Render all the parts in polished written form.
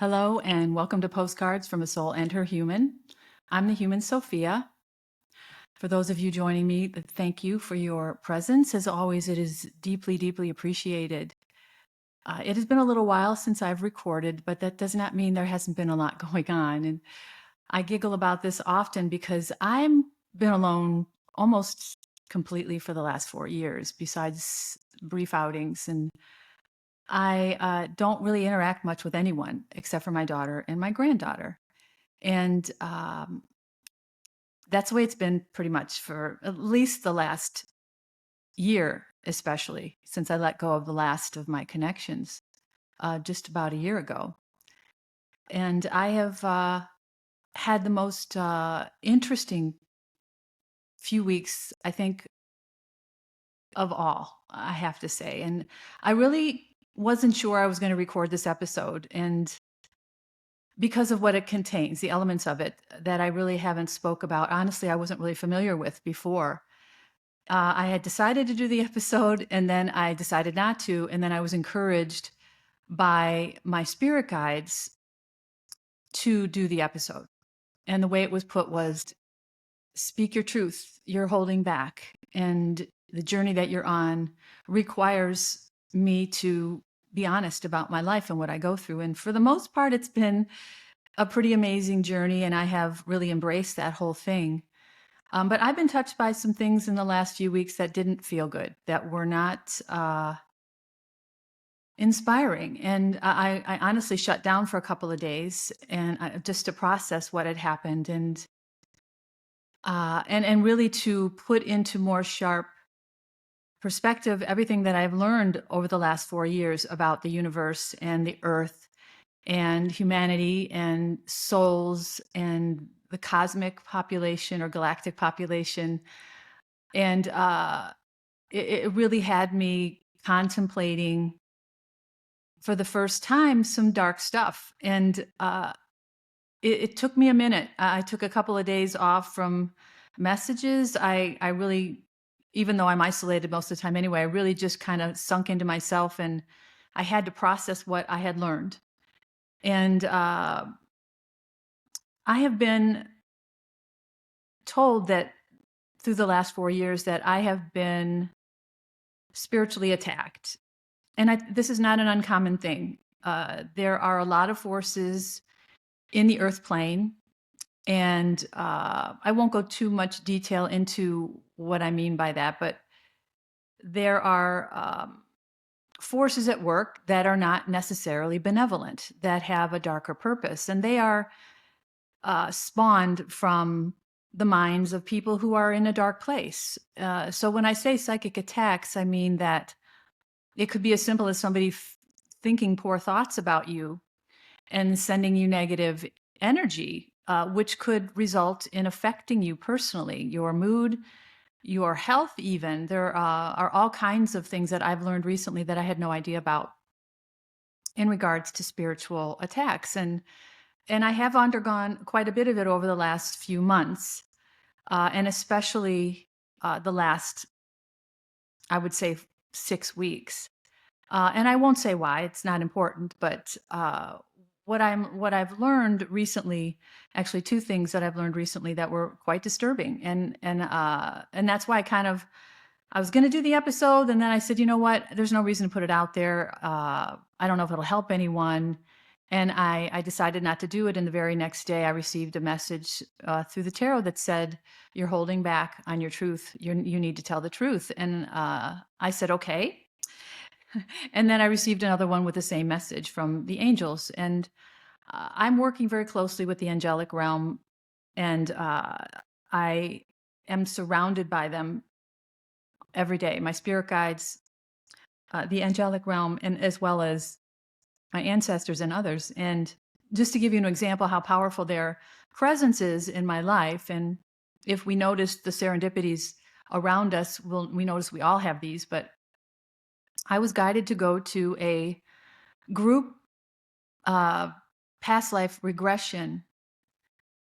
Hello and welcome to Postcards from a Soul and Her Human. I'm the human Sophia. For those of you joining me, thank you for your presence. As always, it is deeply, deeply appreciated. It has been a little while since I've recorded, but that does not mean there hasn't been a lot going on. And I giggle about this often because I've been alone almost completely for the last 4 years, besides brief outings. And I don't really interact much with anyone except for my daughter and my granddaughter. And that's the way it's been pretty much for at least the last year, especially since I let go of the last of my connections just about a year ago. And I have had the most interesting few weeks, I think, of all, I have to say. And I really wasn't sure I was going to record this episode. And because of what it contains, the elements of it that I really haven't spoke about. Honestly, I wasn't really familiar with before. I had decided to do the episode and then I decided not to. And then I was encouraged by my spirit guides to do the episode. And the way it was put was speak your truth. You're holding back. And the journey that you're on requires me to be honest about my life and what I go through. And for the most part, it's been a pretty amazing journey. And I have really embraced that whole thing. But I've been touched by some things in the last few weeks that didn't feel good, that were not inspiring. And I honestly shut down for a couple of days and just to process what had happened and really to put into more sharp perspective everything that I've learned over the last 4 years about the universe and the earth and humanity and souls and the cosmic population or galactic population. And it really had me contemplating for the first time some dark stuff. And it took me a minute. I took a couple of days off from messages. I really, even though I'm isolated most of the time anyway, I really just kind of sunk into myself and I had to process what I had learned. And I have been told that through the last 4 years that I have been spiritually attacked. And this is not an uncommon thing. There are a lot of forces in the earth plane. And I won't go too much detail into what I mean by that, but there are forces at work that are not necessarily benevolent, that have a darker purpose. And they are spawned from the minds of people who are in a dark place. So when I say psychic attacks, I mean that it could be as simple as somebody thinking poor thoughts about you and sending you negative energy, which could result in affecting you personally, your mood, your health even. There are all kinds of things that I've learned recently that I had no idea about in regards to spiritual attacks. And I have undergone quite a bit of it over the last few months, and especially the last, I would say, 6 weeks. And I won't say why; it's not important. But what I've learned recently, actually, 2 things that I've learned recently that were quite disturbing, and that's why I was going to do the episode, and then I said, you know what? There's no reason to put it out there. I don't know if it'll help anyone. And I decided not to do it. And the very next day, I received a message through the tarot that said, "You're holding back on your truth. You need to tell the truth." And I said, "Okay." And then I received another one with the same message from the angels. And I'm working very closely with the angelic realm, and I am surrounded by them every day. My spirit guides, the angelic realm, and as well as my ancestors and others. And just to give you an example how powerful their presence is in my life, and if we notice the serendipities around us, we notice we all have these, but I was guided to go to a group past life regression.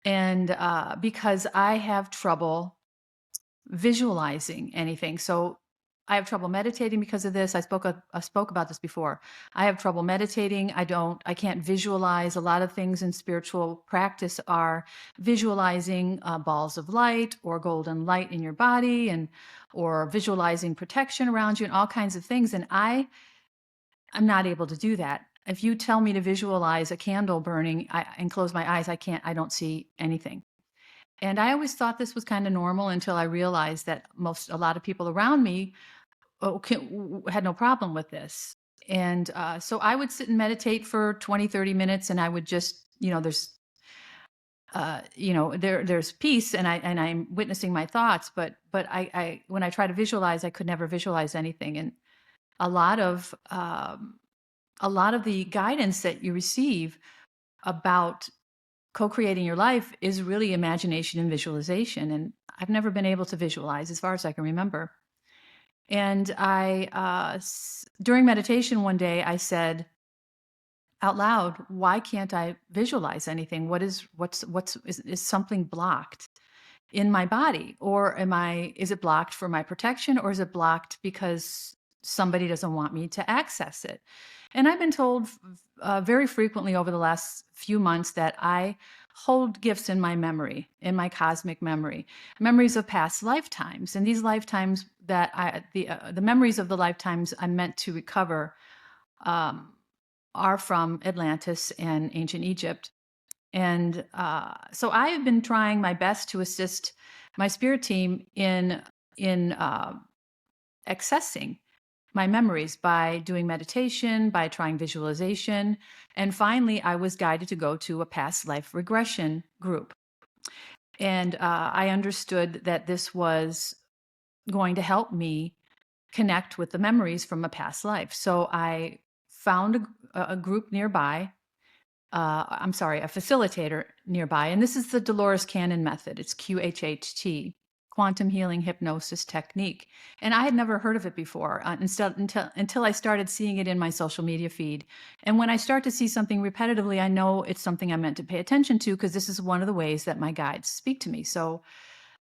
And because I have trouble visualizing anything. So I have trouble meditating because of this. I spoke about this before. I have trouble meditating. I can't visualize. A lot of things in spiritual practice are visualizing balls of light or golden light in your body, or visualizing protection around you and all kinds of things. And I'm not able to do that. If you tell me to visualize a candle burning and close my eyes, I don't see anything. And I always thought this was kind of normal until I realized that a lot of people around me had no problem with this. And so I would sit and meditate for 20, 30 minutes, and I would just, there's peace, and I'm witnessing my thoughts, but when I try to visualize, I could never visualize anything. And a lot of the guidance that you receive about co-creating your life is really imagination and visualization. And I've never been able to visualize as far as I can remember. And during meditation one day, I said out loud, "Why can't I visualize anything? Is something blocked in my body, or is it blocked for my protection, or is it blocked because somebody doesn't want me to access it?" And I've been told very frequently over the last few months that I hold gifts in my memory, in my cosmic memory, memories of past lifetimes. And these lifetimes the memories of the lifetimes I'm meant to recover are from Atlantis and ancient Egypt. And so I have been trying my best to assist my spirit team in accessing my memories by doing meditation, by trying visualization. And finally, I was guided to go to a past life regression group. And I understood that this was going to help me connect with the memories from a past life. So I found a group nearby. I'm sorry, a facilitator nearby. And this is the Dolores Cannon method. It's QHHT, Quantum Healing Hypnosis Technique. And I had never heard of it before until I started seeing it in my social media feed. And when I start to see something repetitively, I know it's something I'm meant to pay attention to, because this is one of the ways that my guides speak to me. So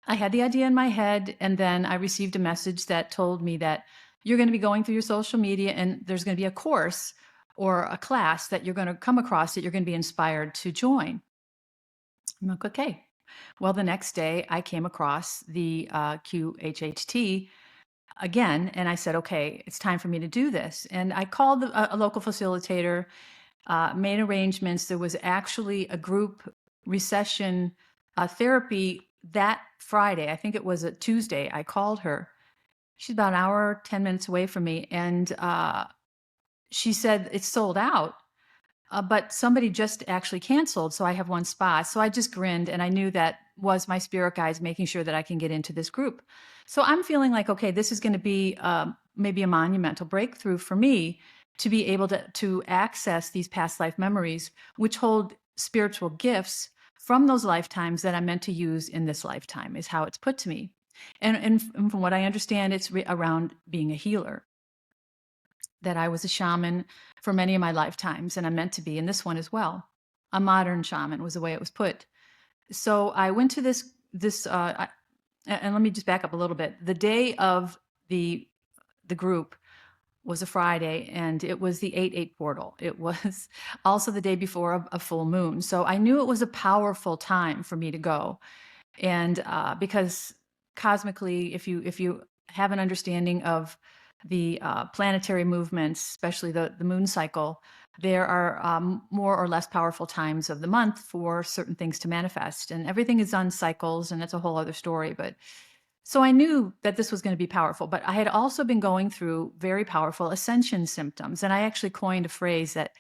I had the idea in my head, and then I received a message that told me that you're going to be going through your social media, and there's going to be a course or a class that you're going to come across that you're going to be inspired to join. I'm like, okay. Well, the next day I came across the QHHT again, and I said, okay, it's time for me to do this. And I called a local facilitator, made arrangements. There was actually a group recession therapy that Friday. I think it was a Tuesday. I called her. She's about an hour, 10 minutes away from me. And she said, it's sold out. But somebody just actually canceled, so I have one spot. So I just grinned, and I knew that was my spirit guides making sure that I can get into this group. So I'm feeling like, okay, this is going to be maybe a monumental breakthrough for me to be able to access these past life memories, which hold spiritual gifts from those lifetimes that I'm meant to use in this lifetime, is how it's put to me. And from what I understand, it's around being a healer, that I was a shaman for many of my lifetimes, and I'm meant to be in this one as well. A modern shaman was the way it was put. So I went to and let me just back up a little bit. The day of the group was a Friday, and it was the 8/8 portal. It was also the day before a full moon. So I knew it was a powerful time for me to go. And because cosmically, if you have an understanding of the planetary movements, especially the moon cycle, there are more or less powerful times of the month for certain things to manifest. And everything is on cycles, and that's a whole other story. But so I knew that this was going to be powerful. But I had also been going through very powerful ascension symptoms. And I actually coined a phrase that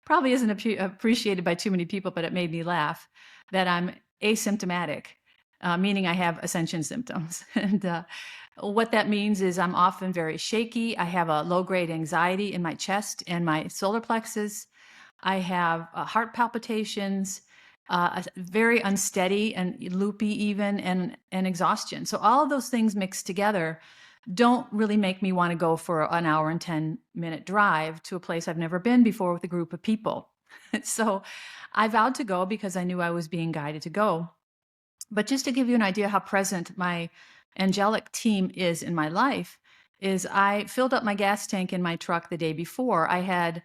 probably isn't appreciated by too many people, but it made me laugh, that I'm asymptomatic, meaning I have ascension symptoms. And what that means is I'm often very shaky. I have a low-grade anxiety in my chest and my solar plexus. I have heart palpitations, very unsteady and loopy even, and exhaustion. So all of those things mixed together don't really make me want to go for an hour and 10-minute drive to a place I've never been before with a group of people. So I vowed to go because I knew I was being guided to go. But just to give you an idea how present my angelic team is in my life is I filled up my gas tank in my truck the day before. I had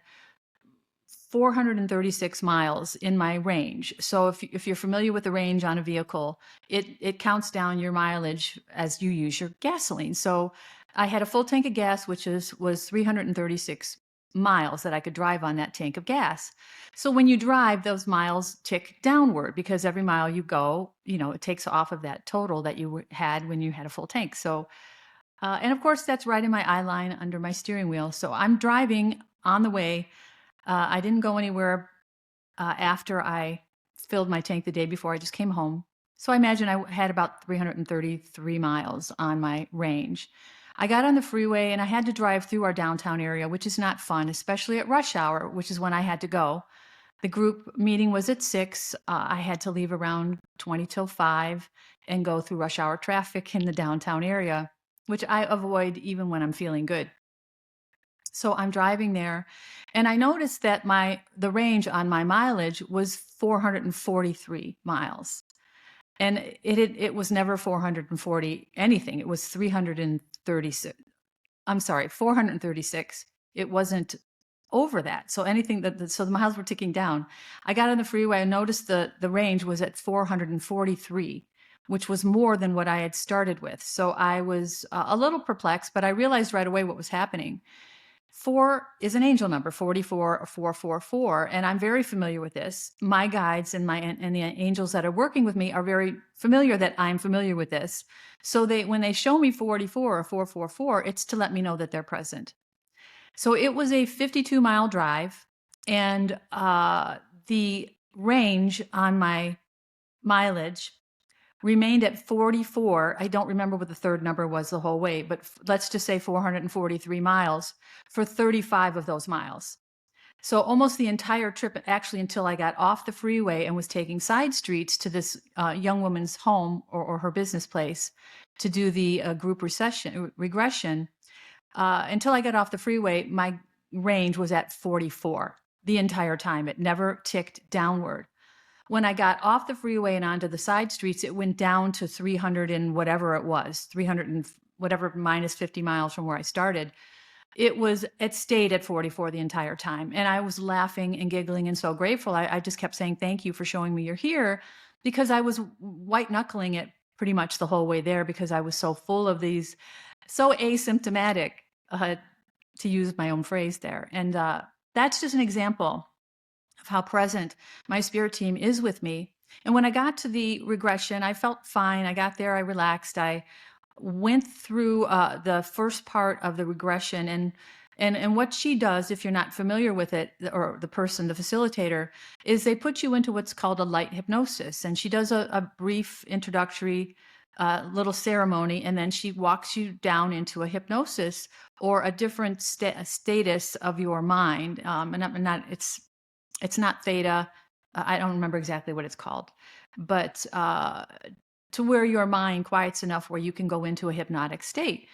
436 miles in my range. So if you're familiar with the range on a vehicle, it counts down your mileage as you use your gasoline. So I had a full tank of gas, which was 336 miles that I could drive on that tank of gas. So when you drive, those miles tick downward because every mile you go, it takes off of that total that you had when you had a full tank. So, and of course, that's right in my eye line under my steering wheel. So I'm driving on the way. I didn't go anywhere after I filled my tank the day before. I just came home. So I imagine I had about 333 miles on my range. I got on the freeway and I had to drive through our downtown area, which is not fun, especially at rush hour, which is when I had to go. The group meeting was at 6. I had to leave around 20 till 5 and go through rush hour traffic in the downtown area, which I avoid even when I'm feeling good. So I'm driving there and I noticed that the range on my mileage was 443 miles. And it was never 440 anything. It was 336. I'm sorry, 436. It wasn't over that. So so the miles were ticking down. I got on the freeway and noticed the range was at 443, which was more than what I had started with. So I was a little perplexed, but I realized right away what was happening. 4 is an angel number, 44 or 444, and I'm very familiar with this. My guides and the angels that are working with me are very familiar that I'm familiar with this. So when they show me 44 or 444, it's to let me know that they're present. So it was a 52-mile drive, and the range on my mileage remained at 44. I don't remember what the third number was the whole way, but let's just say 443 miles for 35 of those miles. So almost the entire trip, actually, until I got off the freeway and was taking side streets to this young woman's home or her business place to do the group regression, until I got off the freeway, my range was at 44 the entire time. It never ticked downward. When I got off the freeway and onto the side streets, it went down to 300 and whatever it was, 300 and whatever minus 50 miles from where I started. It stayed at 44 the entire time. And I was laughing and giggling and so grateful. I just kept saying, thank you for showing me you're here, because I was white knuckling it pretty much the whole way there because I was so full of these, so asymptomatic, to use my own phrase there. And that's just an example of how present my spirit team is with me. And when I got to the regression, I felt fine. I got there, I relaxed. I went through the first part of the regression, and what she does, if you're not familiar with it, or the facilitator, is they put you into what's called a light hypnosis. And she does a brief introductory little ceremony, and then she walks you down into a hypnosis or a different status of your mind. It's not theta. I don't remember exactly what it's called, but to where your mind quiets enough where you can go into a hypnotic state.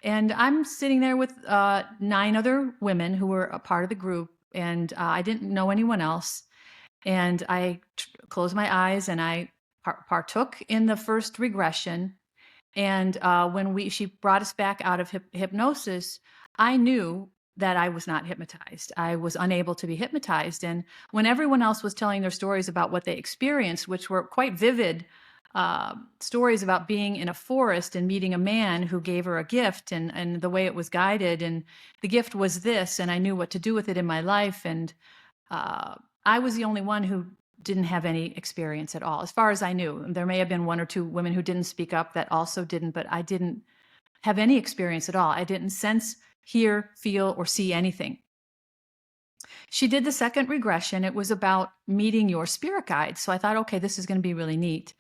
And I'm sitting there with 9 other women who were a part of the group, and I didn't know anyone else. And I closed my eyes and I partook in the first regression. And when she brought us back out of hypnosis, I knew that I was not hypnotized. I was unable to be hypnotized. And when everyone else was telling their stories about what they experienced, which were quite vivid stories about being in a forest and meeting a man who gave her a gift, and the way it was guided, and the gift was this, and I knew what to do with it in my life. And I was the only one who didn't have any experience at all, as far as I knew. There may have been 1 or 2 women who didn't speak up that also didn't, but I didn't have any experience at all. I didn't sense, hear, feel, or see anything. She did the second regression. It was about meeting your spirit guide. So I thought, okay, this is going to be really neat.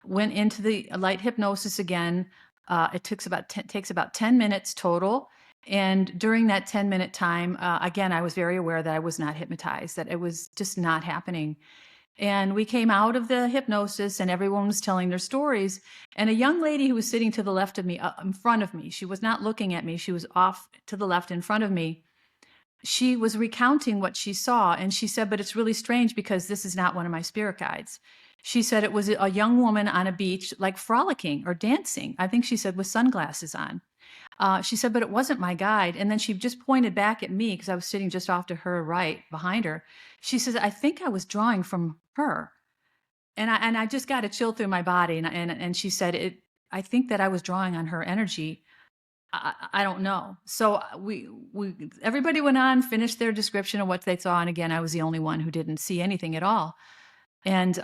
Went into the light hypnosis again. It takes about 10 minutes total. And during that 10-minute time, again, I was very aware that I was not hypnotized, that it was just not happening. And we came out of the hypnosis and everyone was telling their stories. And a young lady who was sitting to the left of me, in front of me, she was not looking at me. She was off to the left in front of me. She was recounting what she saw. And she said, but it's really strange because this is not one of my spirit guides. She said it was a young woman on a beach, like frolicking or dancing. I think she said with sunglasses on. She said, but it wasn't my guide. And then she just pointed back at me because I was sitting just off to her right behind her. She says, I think I was drawing from her. And I just got a chill through my body. And she said, I think that I was drawing on her energy. I don't know. So everybody went on, finished their description of what they saw. And again, I was the only one who didn't see anything at all. And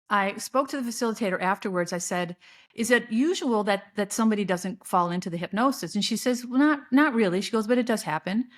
I spoke to the facilitator afterwards. I said, is it usual that somebody doesn't fall into the hypnosis? And she says, well, not really. She goes, but it does happen.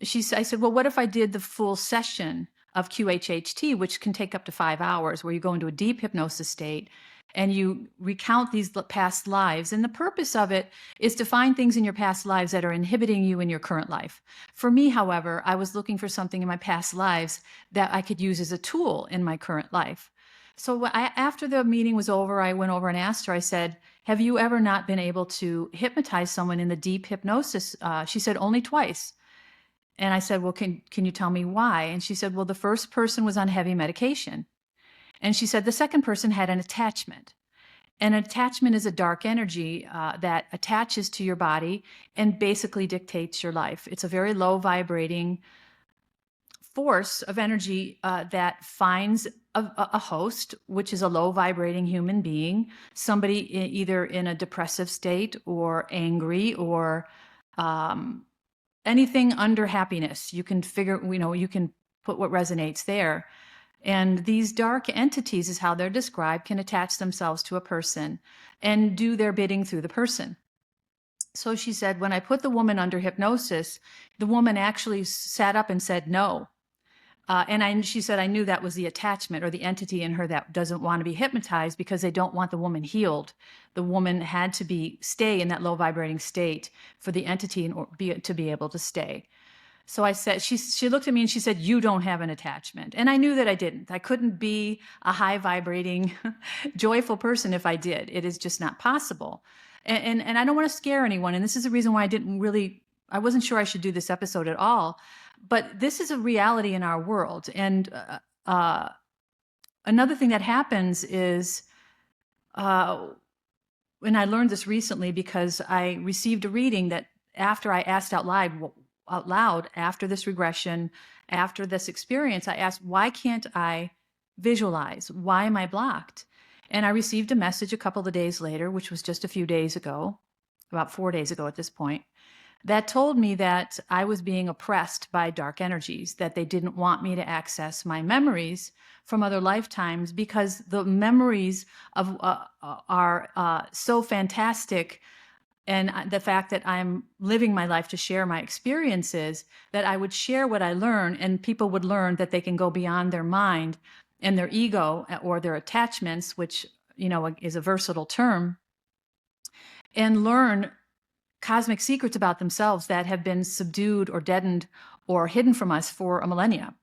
I said, well, what if I did the full session of QHHT, which can take up to 5 hours, where you go into a deep hypnosis state and you recount these past lives. And the purpose of it is to find things in your past lives that are inhibiting you in your current life. For me, however, I was looking for something in my past lives that I could use as a tool in my current life. So after the meeting was over, I went over and asked her, I said, have you ever not been able to hypnotize someone in the deep hypnosis? She said, only twice. And I said, well, can you tell me why? And she said, well, the first person was on heavy medication. And she said the second person had an attachment. An attachment is a dark energy that attaches to your body and basically dictates your life. It's a very low vibrating force of energy that finds a host, which is a low vibrating human being, somebody either in a depressive state or angry or anything under happiness. You can figure, you can put what resonates there. And these dark entities, is how they're described, can attach themselves to a person and do their bidding through the person. So she said, when I put the woman under hypnosis, the woman actually sat up and said no. She said, I knew that was the attachment or the entity in her that doesn't want to be hypnotized because they don't want the woman healed. The woman had to stay in that low vibrating state for the entity to be able to stay. So I said, she looked at me and she said, you don't have an attachment. And I knew that I didn't. I couldn't be a high vibrating, joyful person if I did. It is just not possible. And I don't want to scare anyone. And this is the reason why I wasn't sure I should do this episode at all. But this is a reality in our world. And another thing that happens is, and I learned this recently because I received a reading that after I asked out loud after this regression, after this experience, I asked, why can't I visualize? Why am I blocked? And I received a message a couple of days later, which was just a few days ago, about 4 days ago at this point, that told me that I was being oppressed by dark energies, that they didn't want me to access my memories from other lifetimes because the memories are so fantastic. And the fact that I'm living my life to share my experiences, that I would share what I learn and people would learn that they can go beyond their mind and their ego or their attachments, which, is a versatile term, and learn cosmic secrets about themselves that have been subdued or deadened or hidden from us for a millennia.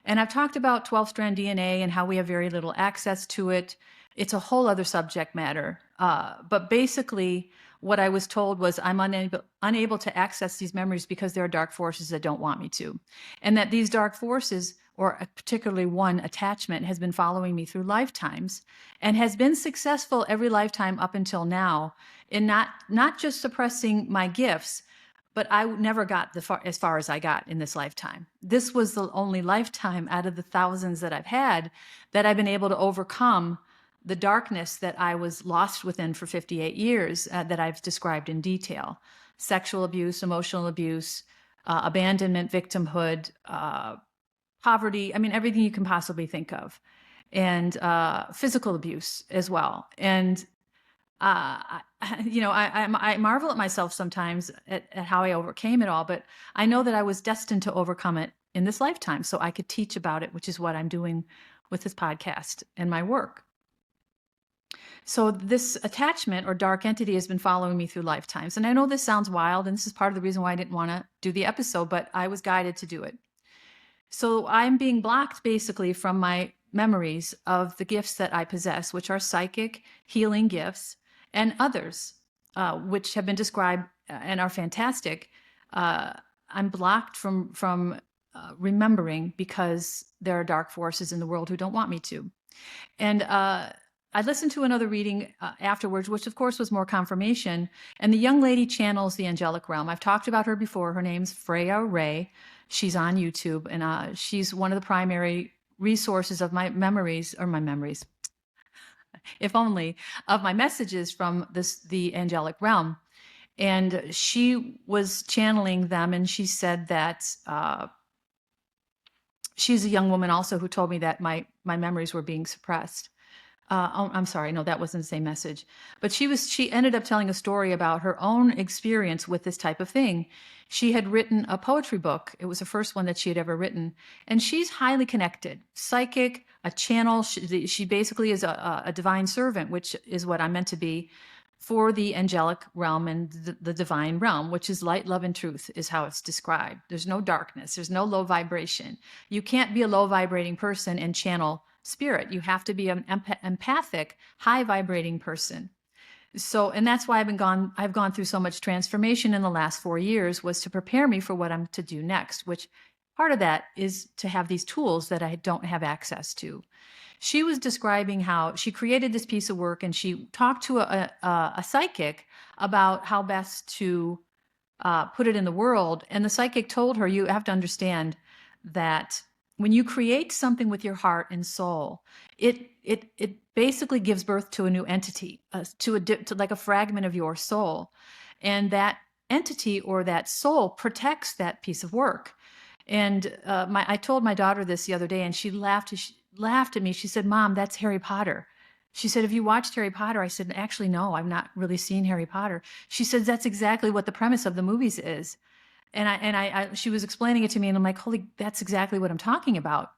And I've talked about 12-strand DNA and how we have very little access to it. It's a whole other subject matter. But basically, what I was told was I'm unable to access these memories because there are dark forces that don't want me to. And that these dark forces, or particularly one attachment, has been following me through lifetimes and has been successful every lifetime up until now in not just suppressing my gifts, but I never got as far as I got in this lifetime. This was the only lifetime out of the thousands that I've had that I've been able to overcome the darkness that I was lost within for 58 years that I've described in detail. Sexual abuse, emotional abuse, abandonment, victimhood, poverty, everything you can possibly think of. And physical abuse as well. And I marvel at myself sometimes at how I overcame it all, but I know that I was destined to overcome it in this lifetime so I could teach about it, which is what I'm doing with this podcast and my work. So this attachment or dark entity has been following me through lifetimes. And I know this sounds wild, and this is part of the reason why I didn't want to do the episode, but I was guided to do it. So I'm being blocked basically from my memories of the gifts that I possess, which are psychic healing gifts, and others, which have been described and are fantastic. I'm blocked from remembering, because there are dark forces in the world who don't want me to. And I listened to another reading afterwards, which of course was more confirmation. And the young lady channels the angelic realm. I've talked about her before. Her name's Freya Ray. She's on YouTube, and she's one of the primary resources of my memories, if only, of my messages from the angelic realm. And she was channeling them, and she said that she's a young woman also who told me that my memories were being suppressed. Oh, I'm sorry. No, that wasn't the same message. But she ended up telling a story about her own experience with this type of thing. She had written a poetry book. It was the first one that she had ever written. And she's highly connected, psychic, a channel. She basically is a divine servant, which is what I'm meant to be for the angelic realm and the divine realm, which is light, love, and truth, is how it's described. There's no darkness. There's no low vibration. You can't be a low vibrating person and channel spirit. You have to be an empathic, high vibrating person. So, and that's why I've gone through so much transformation in the last 4 years, was to prepare me for what I'm to do next, which part of that is to have these tools that I don't have access to. She was describing how she created this piece of work, and she talked to a psychic about how best to put it in the world. And the psychic told her, you have to understand that when you create something with your heart and soul, it basically gives birth to a new entity, to like a fragment of your soul, and that entity or that soul protects that piece of work. And I told my daughter this the other day, and she laughed at me. She said, "Mom, that's Harry Potter." She said, "Have you watched Harry Potter?" I said, "Actually, no, I've not really seen Harry Potter." She said, "That's exactly what the premise of the movies is." And she was explaining it to me, and I'm like, "Holy, that's exactly what I'm talking about."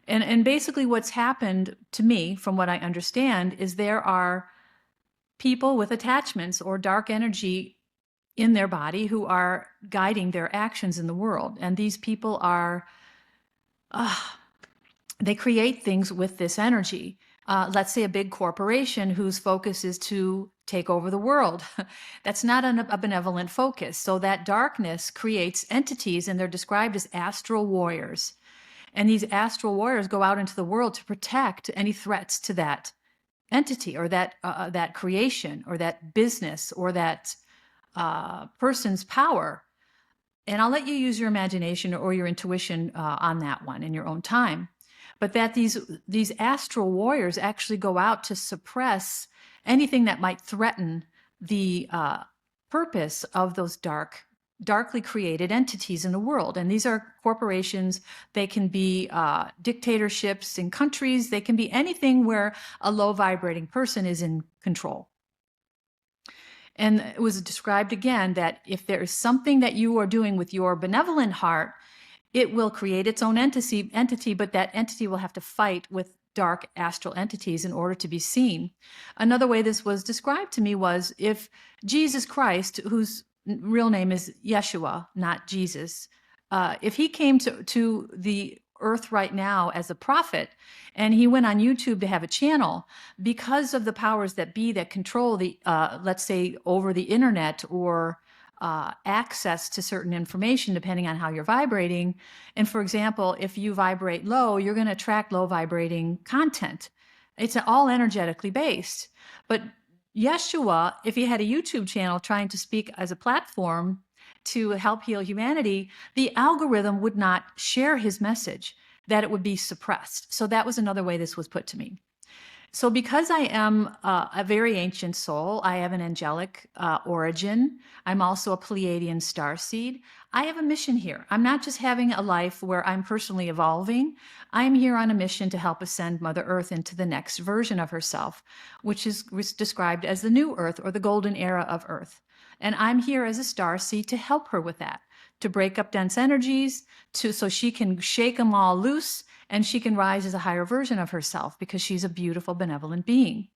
And basically what's happened to me, from what I understand, is there are people with attachments or dark energy in their body who are guiding their actions in the world. And these people are, they create things with this energy. Let's say a big corporation whose focus is to take over the world. That's not a benevolent focus. So that darkness creates entities, and they're described as astral warriors. And these astral warriors go out into the world to protect any threats to that entity, or that creation, or that business, or that person's power. And I'll let you use your imagination or your intuition on that one in your own time. But that these astral warriors actually go out to suppress anything that might threaten the purpose of those darkly created entities in the world. And these are corporations. They can be dictatorships in countries. They can be anything where a low vibrating person is in control. And it was described again that if there is something that you are doing with your benevolent heart, it will create its own entity, but that entity will have to fight with dark astral entities in order to be seen. Another way this was described to me was if Jesus Christ, whose real name is Yeshua, not Jesus, if he came to the earth right now as a prophet, and he went on YouTube to have a channel, because of the powers that be that control the, let's say, over the internet, or access to certain information depending on how you're vibrating. And for example, if you vibrate low, you're going to attract low vibrating content. It's all energetically based. But Yeshua, if he had a YouTube channel trying to speak as a platform to help heal humanity, the algorithm would not share his message, that it would be suppressed. So that was another way this was put to me. So because I am a very ancient soul, I have an angelic origin. I'm also a Pleiadian starseed. I have a mission here. I'm not just having a life where I'm personally evolving. I'm here on a mission to help ascend Mother Earth into the next version of herself, which is described as the new Earth, or the golden era of Earth. And I'm here as a starseed to help her with that, to break up dense energies, so she can shake them all loose, and she can rise as a higher version of herself, because she's a beautiful, benevolent being.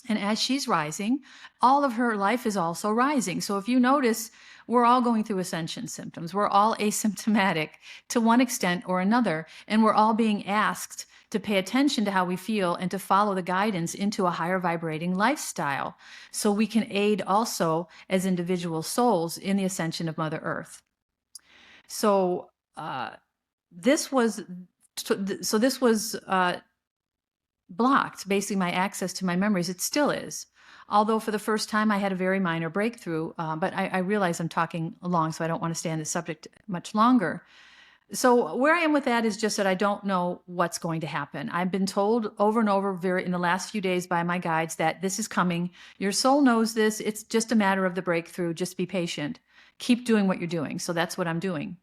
And as she's rising, all of her life is also rising. So if you notice, we're all going through ascension symptoms. We're all asymptomatic to one extent or another, and we're all being asked to pay attention to how we feel and to follow the guidance into a higher vibrating lifestyle, so we can aid also as individual souls in the ascension of Mother Earth. So this was so this was blocked, basically my access to my memories. It still is. Although for the first time I had a very minor breakthrough, but I realize I'm talking long, so I don't want to stay on this subject much longer. So where I am with that is just that I don't know what's going to happen. I've been told over and over in the last few days by my guides that this is coming. Your soul knows this. It's just a matter of the breakthrough. Just be patient. Keep doing what you're doing. So that's what I'm doing.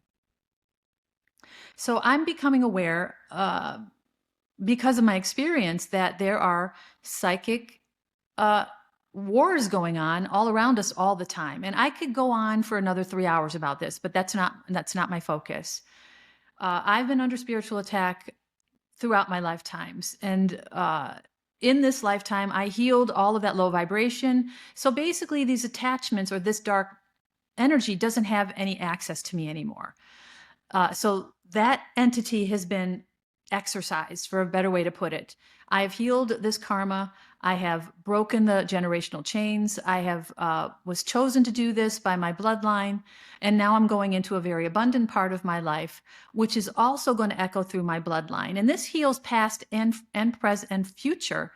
So I'm becoming aware because of my experience that there are psychic wars going on all around us all the time. And I could go on for another 3 hours about this, but that's not my focus. I've been under spiritual attack throughout my lifetimes. And in this lifetime, I healed all of that low vibration. So basically, these attachments or this dark energy doesn't have any access to me anymore. So that entity has been exorcised, for a better way to put it. I have healed this karma. I have broken the generational chains. I have was chosen to do this by my bloodline. And now I'm going into a very abundant part of my life, which is also going to echo through my bloodline. And this heals past and present and future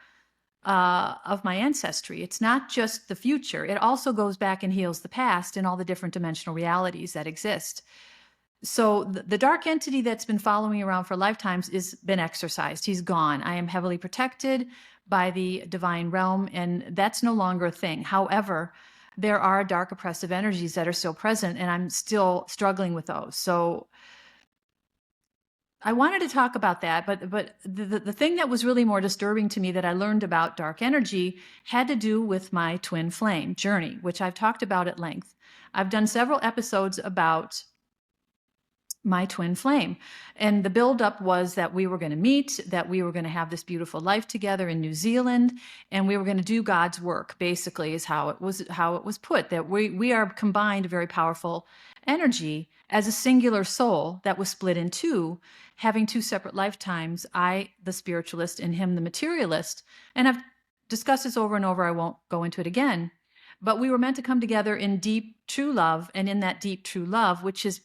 of my ancestry. It's not just the future. It also goes back and heals the past and all the different dimensional realities that exist. So the dark entity that's been following me around for lifetimes has been exorcised. He's gone. I am heavily protected by the divine realm, and that's no longer a thing. However, there are dark oppressive energies that are still present, and I'm still struggling with those. So I wanted to talk about that, but the thing that was really more disturbing to me that I learned about dark energy had to do with my twin flame journey, which I've talked about at length. I've done several episodes about my twin flame. And the buildup was that we were going to meet, that we were going to have this beautiful life together in New Zealand, and we were going to do God's work, basically, is how it was put, that we are combined a very powerful energy as a singular soul that was split in two, having two separate lifetimes, I, the spiritualist, and him, the materialist. And I've discussed this over and over. I won't go into it again. But we were meant to come together in deep, true love. And in that deep, true love, which has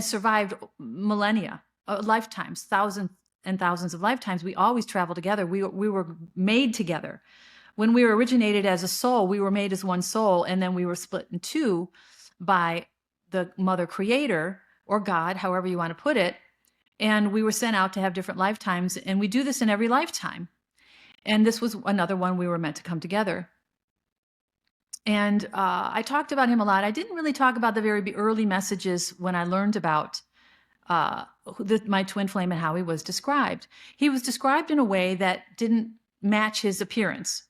survived millennia, lifetimes, thousands and thousands of lifetimes, we always travel together. We were made together. When we were originated as a soul, we were made as one soul. And then we were split in two by the mother creator, or God, however you want to put it. And we were sent out to have different lifetimes. And we do this in every lifetime. And this was another one we were meant to come together. And I talked about him a lot. I didn't really talk about the very early messages when I learned about my twin flame and how he was described. He was described in a way that didn't match his appearance,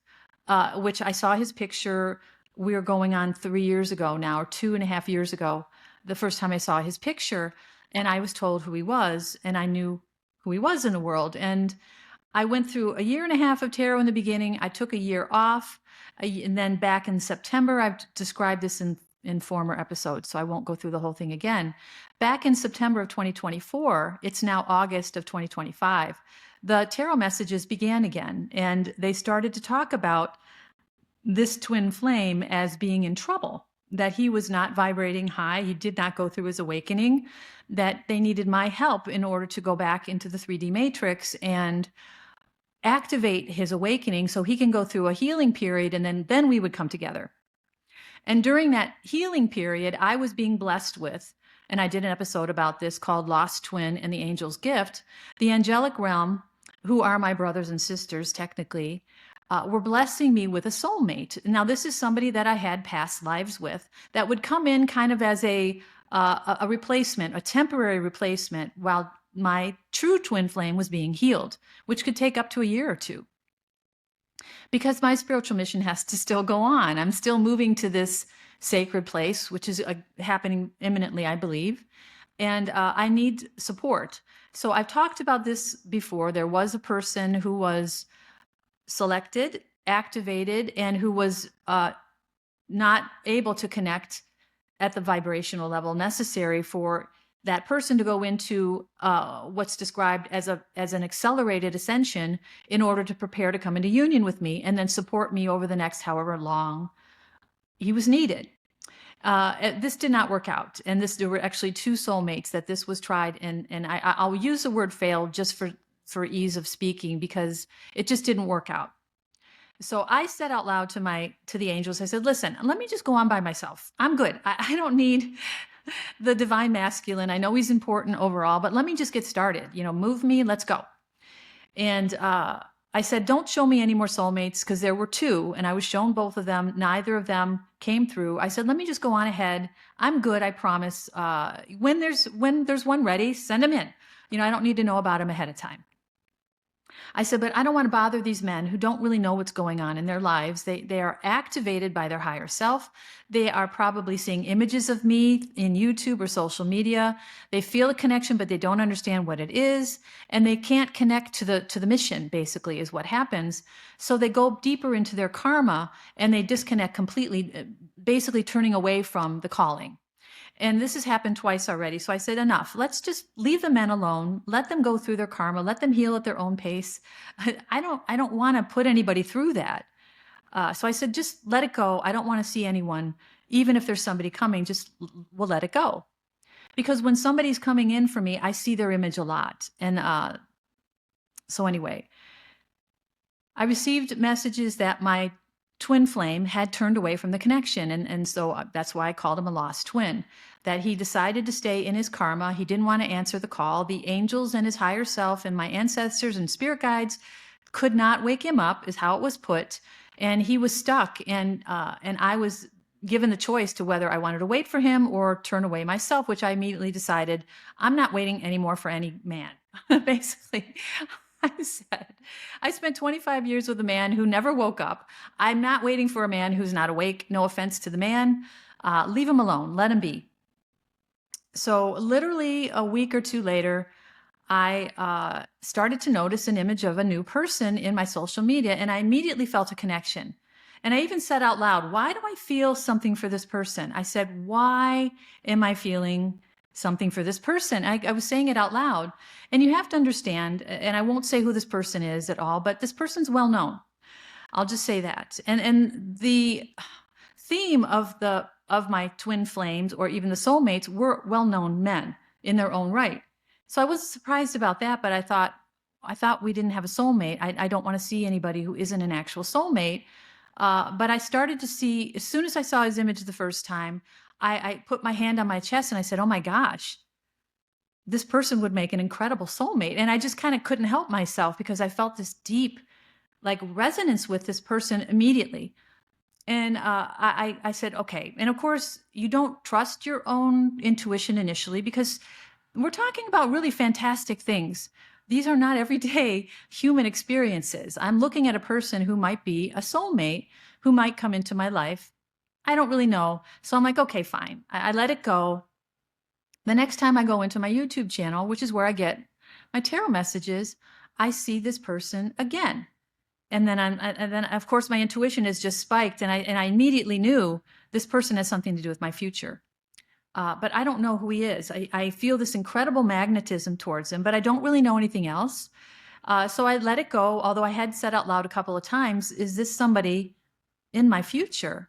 which I saw his picture. We were going on 3 years ago now, or 2.5 years ago, the first time I saw his picture. And I was told who he was, and I knew who he was in the world. And I went through 1.5 years of tarot in the beginning. I took a year off. And then back in September, I've described this in former episodes, so I won't go through the whole thing again. Back in September of 2024, it's now August of 2025, the tarot messages began again, and they started to talk about this twin flame as being in trouble, that he was not vibrating high, he did not go through his awakening, that they needed my help in order to go back into the 3D matrix and activate his awakening so he can go through a healing period, and then we would come together. And during that healing period, I was being blessed with, and I did an episode about this called Lost Twin and the Angel's Gift, the angelic realm, who are my brothers and sisters technically, were blessing me with a soulmate. Now, this is somebody that I had past lives with that would come in kind of as a replacement, a temporary replacement, while my true twin flame was being healed, which could take up to 1 year or 2. Because my spiritual mission has to still go on. I'm still moving to this sacred place, which is happening imminently, I believe. And I need support. So I've talked about this before. There was a person who was selected, activated, and who was not able to connect at the vibrational level necessary for that person to go into what's described as an accelerated ascension in order to prepare to come into union with me and then support me over the next however long he was needed. This did not work out. And there were actually two soulmates that this was tried. And I'll use the word failed just for ease of speaking, because it just didn't work out. So I said out loud to the angels, I said, listen, let me just go on by myself. I'm good. I don't need the divine masculine. I know he's important overall, but let me just get started. Move me, let's go. And I said, don't show me any more soulmates, because there were two and I was shown both of them. Neither of them came through. I said, let me just go on ahead. I'm good, I promise. When there's one ready, send him in. I don't need to know about him ahead of time. I said, but I don't want to bother these men who don't really know what's going on in their lives. They are activated by their higher self. They are probably seeing images of me in YouTube or social media. They feel a connection, but they don't understand what it is. And they can't connect to the mission, basically, is what happens. So they go deeper into their karma and they disconnect completely, basically turning away from the calling. And this has happened twice already. So I said, enough. Let's just leave the men alone. Let them go through their karma. Let them heal at their own pace. I don't want to put anybody through that. So I said, just let it go. I don't want to see anyone. Even if there's somebody coming, we'll let it go. Because when somebody's coming in for me, I see their image a lot. And so anyway, I received messages that my twin flame had turned away from the connection. And so that's why I called him a lost twin, that he decided to stay in his karma. He didn't want to answer the call. The angels and his higher self and my ancestors and spirit guides could not wake him up, is how it was put. And he was stuck. And I was given the choice to whether I wanted to wait for him or turn away myself, which I immediately decided I'm not waiting anymore for any man. Basically, I said, I spent 25 years with a man who never woke up. I'm not waiting for a man who's not awake. No offense to the man. Leave him alone. Let him be. So literally a week or two later, I started to notice an image of a new person in my social media, and I immediately felt a connection. And I even said out loud, why do I feel something for this person? I said, why am I feeling something for this person? I was saying it out loud. And you have to understand, and I won't say who this person is at all, but this person's well known. I'll just say that. And the theme of my twin flames, or even the soulmates, were well-known men in their own right. So I wasn't surprised about that, but I thought we didn't have a soulmate. I don't want to see anybody who isn't an actual soulmate. But I started to see, as soon as I saw his image the first time, I put my hand on my chest and I said, oh my gosh, this person would make an incredible soulmate. And I just kind of couldn't help myself, because I felt this deep resonance with this person immediately. And I said, okay. And of course, you don't trust your own intuition initially, because we're talking about really fantastic things. These are not everyday human experiences. I'm looking at a person who might be a soulmate, who might come into my life. I don't really know. So I'm like, okay, fine. I let it go. The next time I go into my YouTube channel, which is where I get my tarot messages, I see this person again. And then of course my intuition is just spiked, and I immediately knew this person has something to do with my future. But I don't know who he is. I feel this incredible magnetism towards him, but I don't really know anything else. So I let it go, although I had said out loud a couple of times, is this somebody in my future?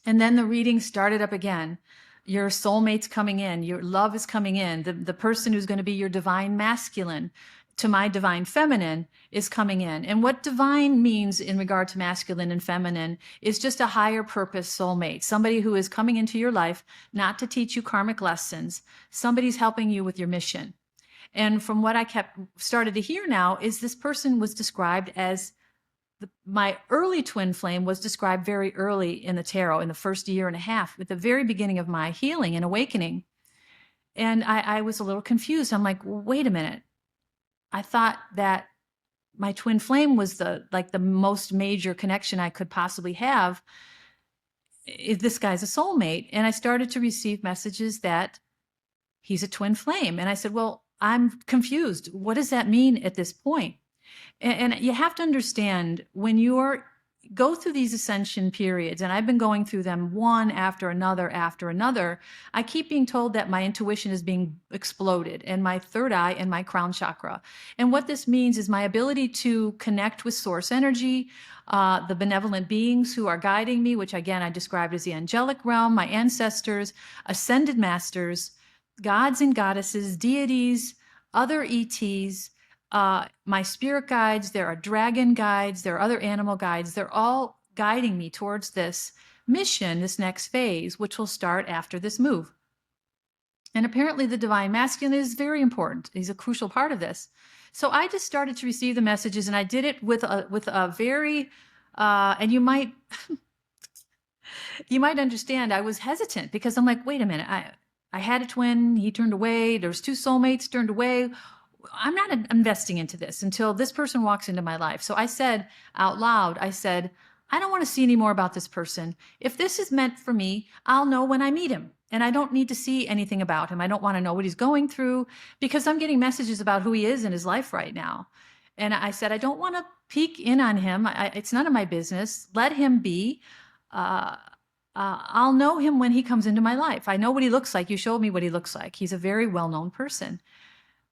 And then the reading started up again. Your soulmate's coming in. Your love is coming in. The person who's going to be your divine masculine to my divine feminine is coming in. And what divine means in regard to masculine and feminine is just a higher purpose soulmate, somebody who is coming into your life not to teach you karmic lessons. Somebody's helping you with your mission. And from what I started to hear now is this person was described as my early twin flame was described very early in the tarot, in the first year and a half, at the very beginning of my healing and awakening. And I was a little confused. I'm like, well, wait a minute. I thought that my twin flame was the most major connection I could possibly have. If this guy's a soulmate. And I started to receive messages that he's a twin flame. And I said, well, I'm confused. What does that mean at this point? And you have to understand, when you're go through these ascension periods, and I've been going through them one after another, I keep being told that my intuition is being exploded, and my third eye and my crown chakra. And what this means is my ability to connect with source energy, the benevolent beings who are guiding me, which again I described as the angelic realm, my ancestors, ascended masters, gods and goddesses, deities, other ETs, my spirit guides, there are dragon guides, there are other animal guides. They're all guiding me towards this mission, this next phase, which will start after this move. And apparently the divine masculine is very important. He's a crucial part of this. So I just started to receive the messages, and I did it with a very, and you might understand, I was hesitant because I'm like, wait a minute, I had a twin, he turned away. There's two soulmates turned away. I'm not investing into this until this person walks into my life. So I said out loud, I said, I don't want to see any more about this person. If this is meant for me, I'll know when I meet him. And I don't need to see anything about him. I don't want to know what he's going through because I'm getting messages about who he is in his life right now. And I said, I don't want to peek in on him. It's none of my business. Let him be. I'll know him when he comes into my life. I know what he looks like. You showed me what he looks like. He's a very well-known person.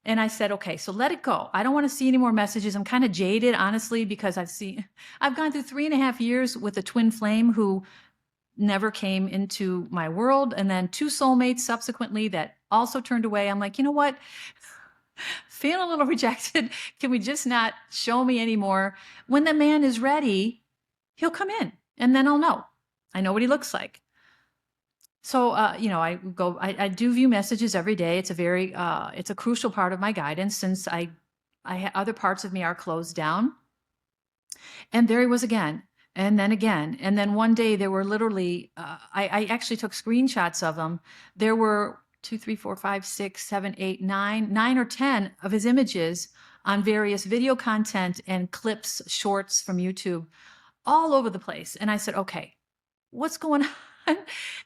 And I said, okay, so let it go. I don't want to see any more messages. I'm kind of jaded, honestly, because I've gone through 3.5 years with a twin flame who never came into my world. And then 2 soulmates subsequently that also turned away. I'm like, you know what? Feeling a little rejected. Can we just not show me anymore? When the man is ready, he'll come in and then I'll know. I know what he looks like. So, I do view messages every day. It's it's a crucial part of my guidance since other parts of me are closed down. And there he was again, and then again. And then one day there were literally, I actually took screenshots of them. There were 2, 3, 4, 5, 6, 7, 8, 9 or 10 of his images on various video content and clips, shorts from YouTube, all over the place. And I said, okay, what's going on? And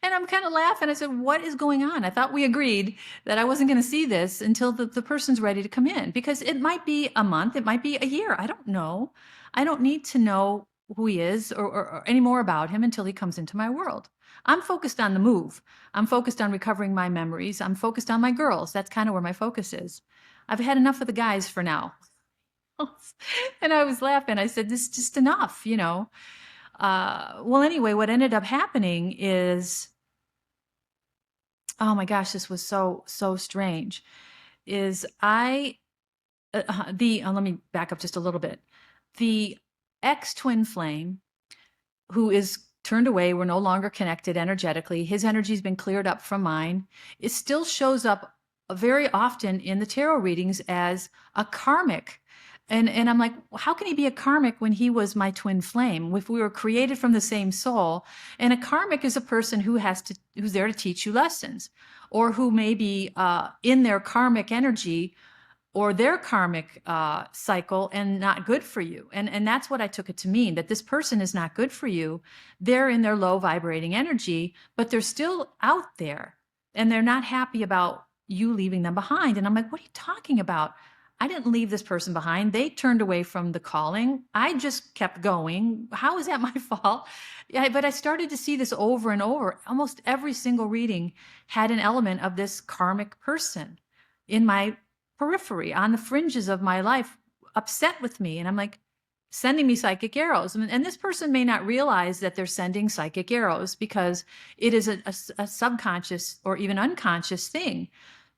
I'm kind of laughing. I said, what is going on? I thought we agreed that I wasn't going to see this until the person's ready to come in, because it might be a month, it might be a year. I don't know. I don't need to know who he is or any more about him until he comes into my world. I'm focused on the move. I'm focused on recovering my memories. I'm focused on my girls. That's kind of where my focus is. I've had enough of the guys for now. And I was laughing. I said, this is just enough, Well, anyway, what ended up happening is, oh my gosh, this was so strange. Is let me back up just a little bit. The ex-twin flame, who is turned away, we're no longer connected energetically. His energy's been cleared up from mine. It still shows up very often in the tarot readings as a karmic. And I'm like, how can he be a karmic when he was my twin flame? If we were created from the same soul, and a karmic is a person who's there to teach you lessons, or who may be in their karmic energy or their karmic cycle and not good for you. And that's what I took it to mean, that this person is not good for you. They're in their low vibrating energy, but they're still out there and they're not happy about you leaving them behind. And I'm like, what are you talking about? I didn't leave this person behind. They turned away from the calling. I just kept going. How is that my fault? Yeah, but I started to see this over and over. Almost every single reading had an element of this karmic person in my periphery, on the fringes of my life, upset with me. And I'm like, sending me psychic arrows. And this person may not realize that they're sending psychic arrows because it is a subconscious or even unconscious thing.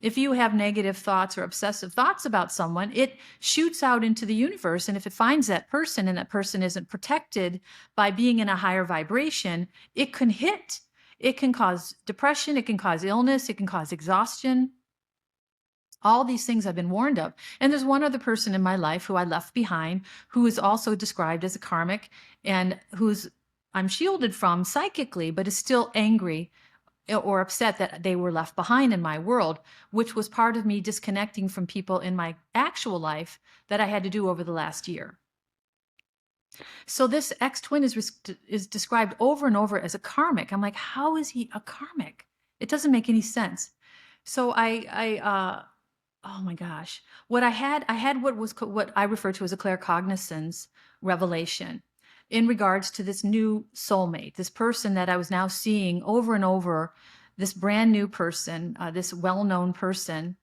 If you have negative thoughts or obsessive thoughts about someone, it shoots out into the universe. And if it finds that person and that person isn't protected by being in a higher vibration, it can hit. It can cause depression. It can cause illness. It can cause exhaustion. All these things I've been warned of. And there's one other person in my life who I left behind, who is also described as a karmic and I'm shielded from psychically, but is still angry or upset that they were left behind in my world, which was part of me disconnecting from people in my actual life that I had to do over the last year. So this ex-twin is described over and over as a karmic. I'm like, how is he a karmic? It doesn't make any sense. So oh my gosh, what I had what I refer to as a claircognizance revelation. in regards to this new soulmate, this person that I was now seeing over and over, this brand new person, this well-known person.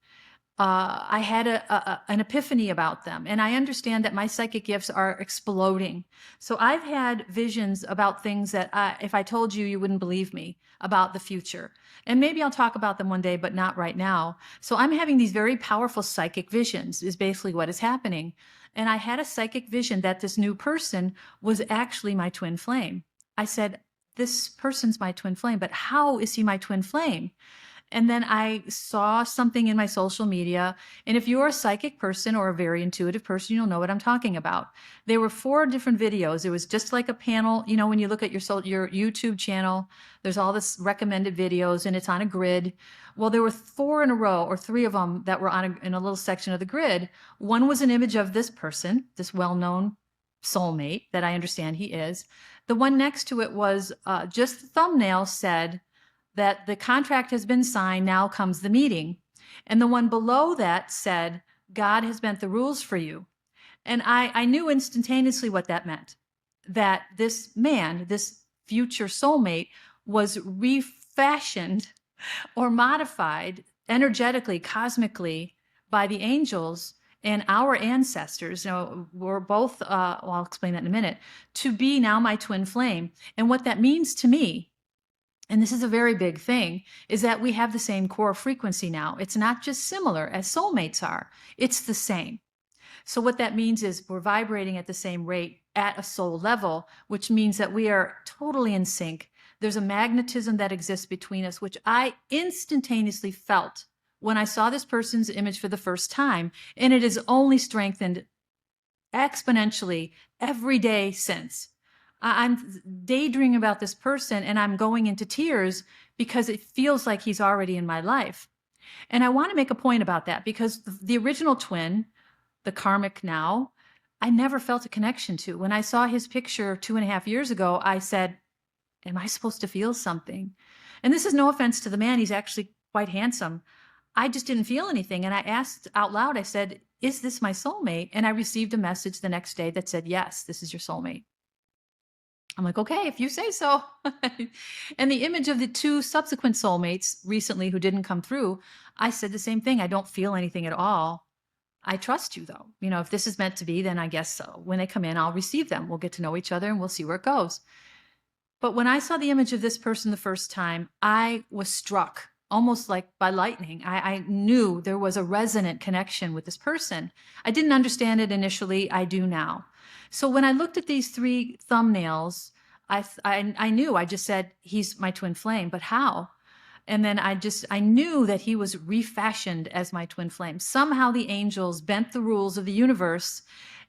I had an epiphany about them. And I understand that my psychic gifts are exploding. So I've had visions about things that if I told you, you wouldn't believe me about the future. And maybe I'll talk about them one day, but not right now. So I'm having these very powerful psychic visions is basically what is happening. And I had a psychic vision that this new person was actually my twin flame. I said, this person's my twin flame, but how is he my twin flame? And then I saw something in my social media. And if you're a psychic person or a very intuitive person, you'll know what I'm talking about. There were 4 different videos. It was just like a panel. You know, when you look at your YouTube channel, there's all this recommended videos and it's on a grid. Well, there were 4 in a row, or 3 of them that were in a little section of the grid. One was an image of this person, this well-known soulmate that I understand he is. The one next to it was just the thumbnail said, that the contract has been signed, now comes the meeting. And the one below that said, God has bent the rules for you. And I knew instantaneously what that meant, that this man, this future soulmate, was refashioned or modified energetically, cosmically by the angels and our ancestors. You know, we're both, well, I'll explain that in a minute, to be now my twin flame. And what that means to me, and this is a very big thing, is that we have the same core frequency now. It's not just similar as soulmates are, it's the same. So what that means is we're vibrating at the same rate at a soul level, which means that we are totally in sync. There's a magnetism that exists between us, which I instantaneously felt when I saw this person's image for the first time. And it has only strengthened exponentially every day since. I'm daydreaming about this person and I'm going into tears because it feels like he's already in my life. And I want to make a point about that because the original twin, the karmic now, I never felt a connection to. When I saw his picture 2.5 years ago, I said, am I supposed to feel something? And this is no offense to the man. He's actually quite handsome. I just didn't feel anything. And I asked out loud, I said, is this my soulmate? And I received a message the next day that said, yes, this is your soulmate. I'm like, okay, if you say so. And the image of the 2 subsequent soulmates recently who didn't come through, I said the same thing. I don't feel anything at all. I trust you though. You know, if this is meant to be, then I guess so. When they come in, I'll receive them. We'll get to know each other and we'll see where it goes. But when I saw the image of this person the first time, I was struck almost like by lightning. I knew there was a resonant connection with this person. I didn't understand it initially. I do now. So when I looked at these 3 thumbnails, I knew. I just said, he's my twin flame, but how? And then I knew that he was refashioned as my twin flame. Somehow the angels bent the rules of the universe,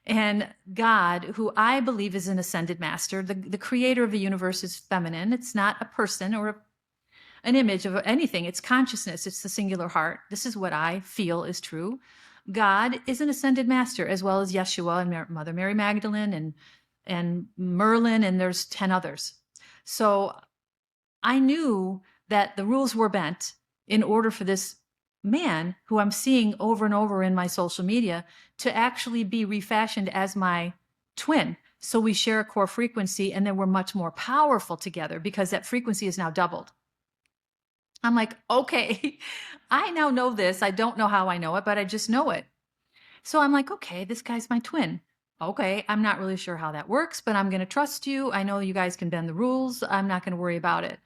and God, who I believe is an ascended master, the creator of the universe, is feminine. It's not a person or an image of anything. It's consciousness. It's the singular heart. This is what I feel is true. God is an ascended master, as well as Yeshua and Mother Mary Magdalene and Merlin, and there's 10 others. So I knew that the rules were bent in order for this man, who I'm seeing over and over in my social media, to actually be refashioned as my twin. So we share a core frequency, and then we're much more powerful together because that frequency is now doubled. I'm like, okay, I now know this. I don't know how I know it, but I just know it. So I'm like, okay, this guy's my twin. Okay, I'm not really sure how that works, but I'm going to trust you. I know you guys can bend the rules. I'm not going to worry about it.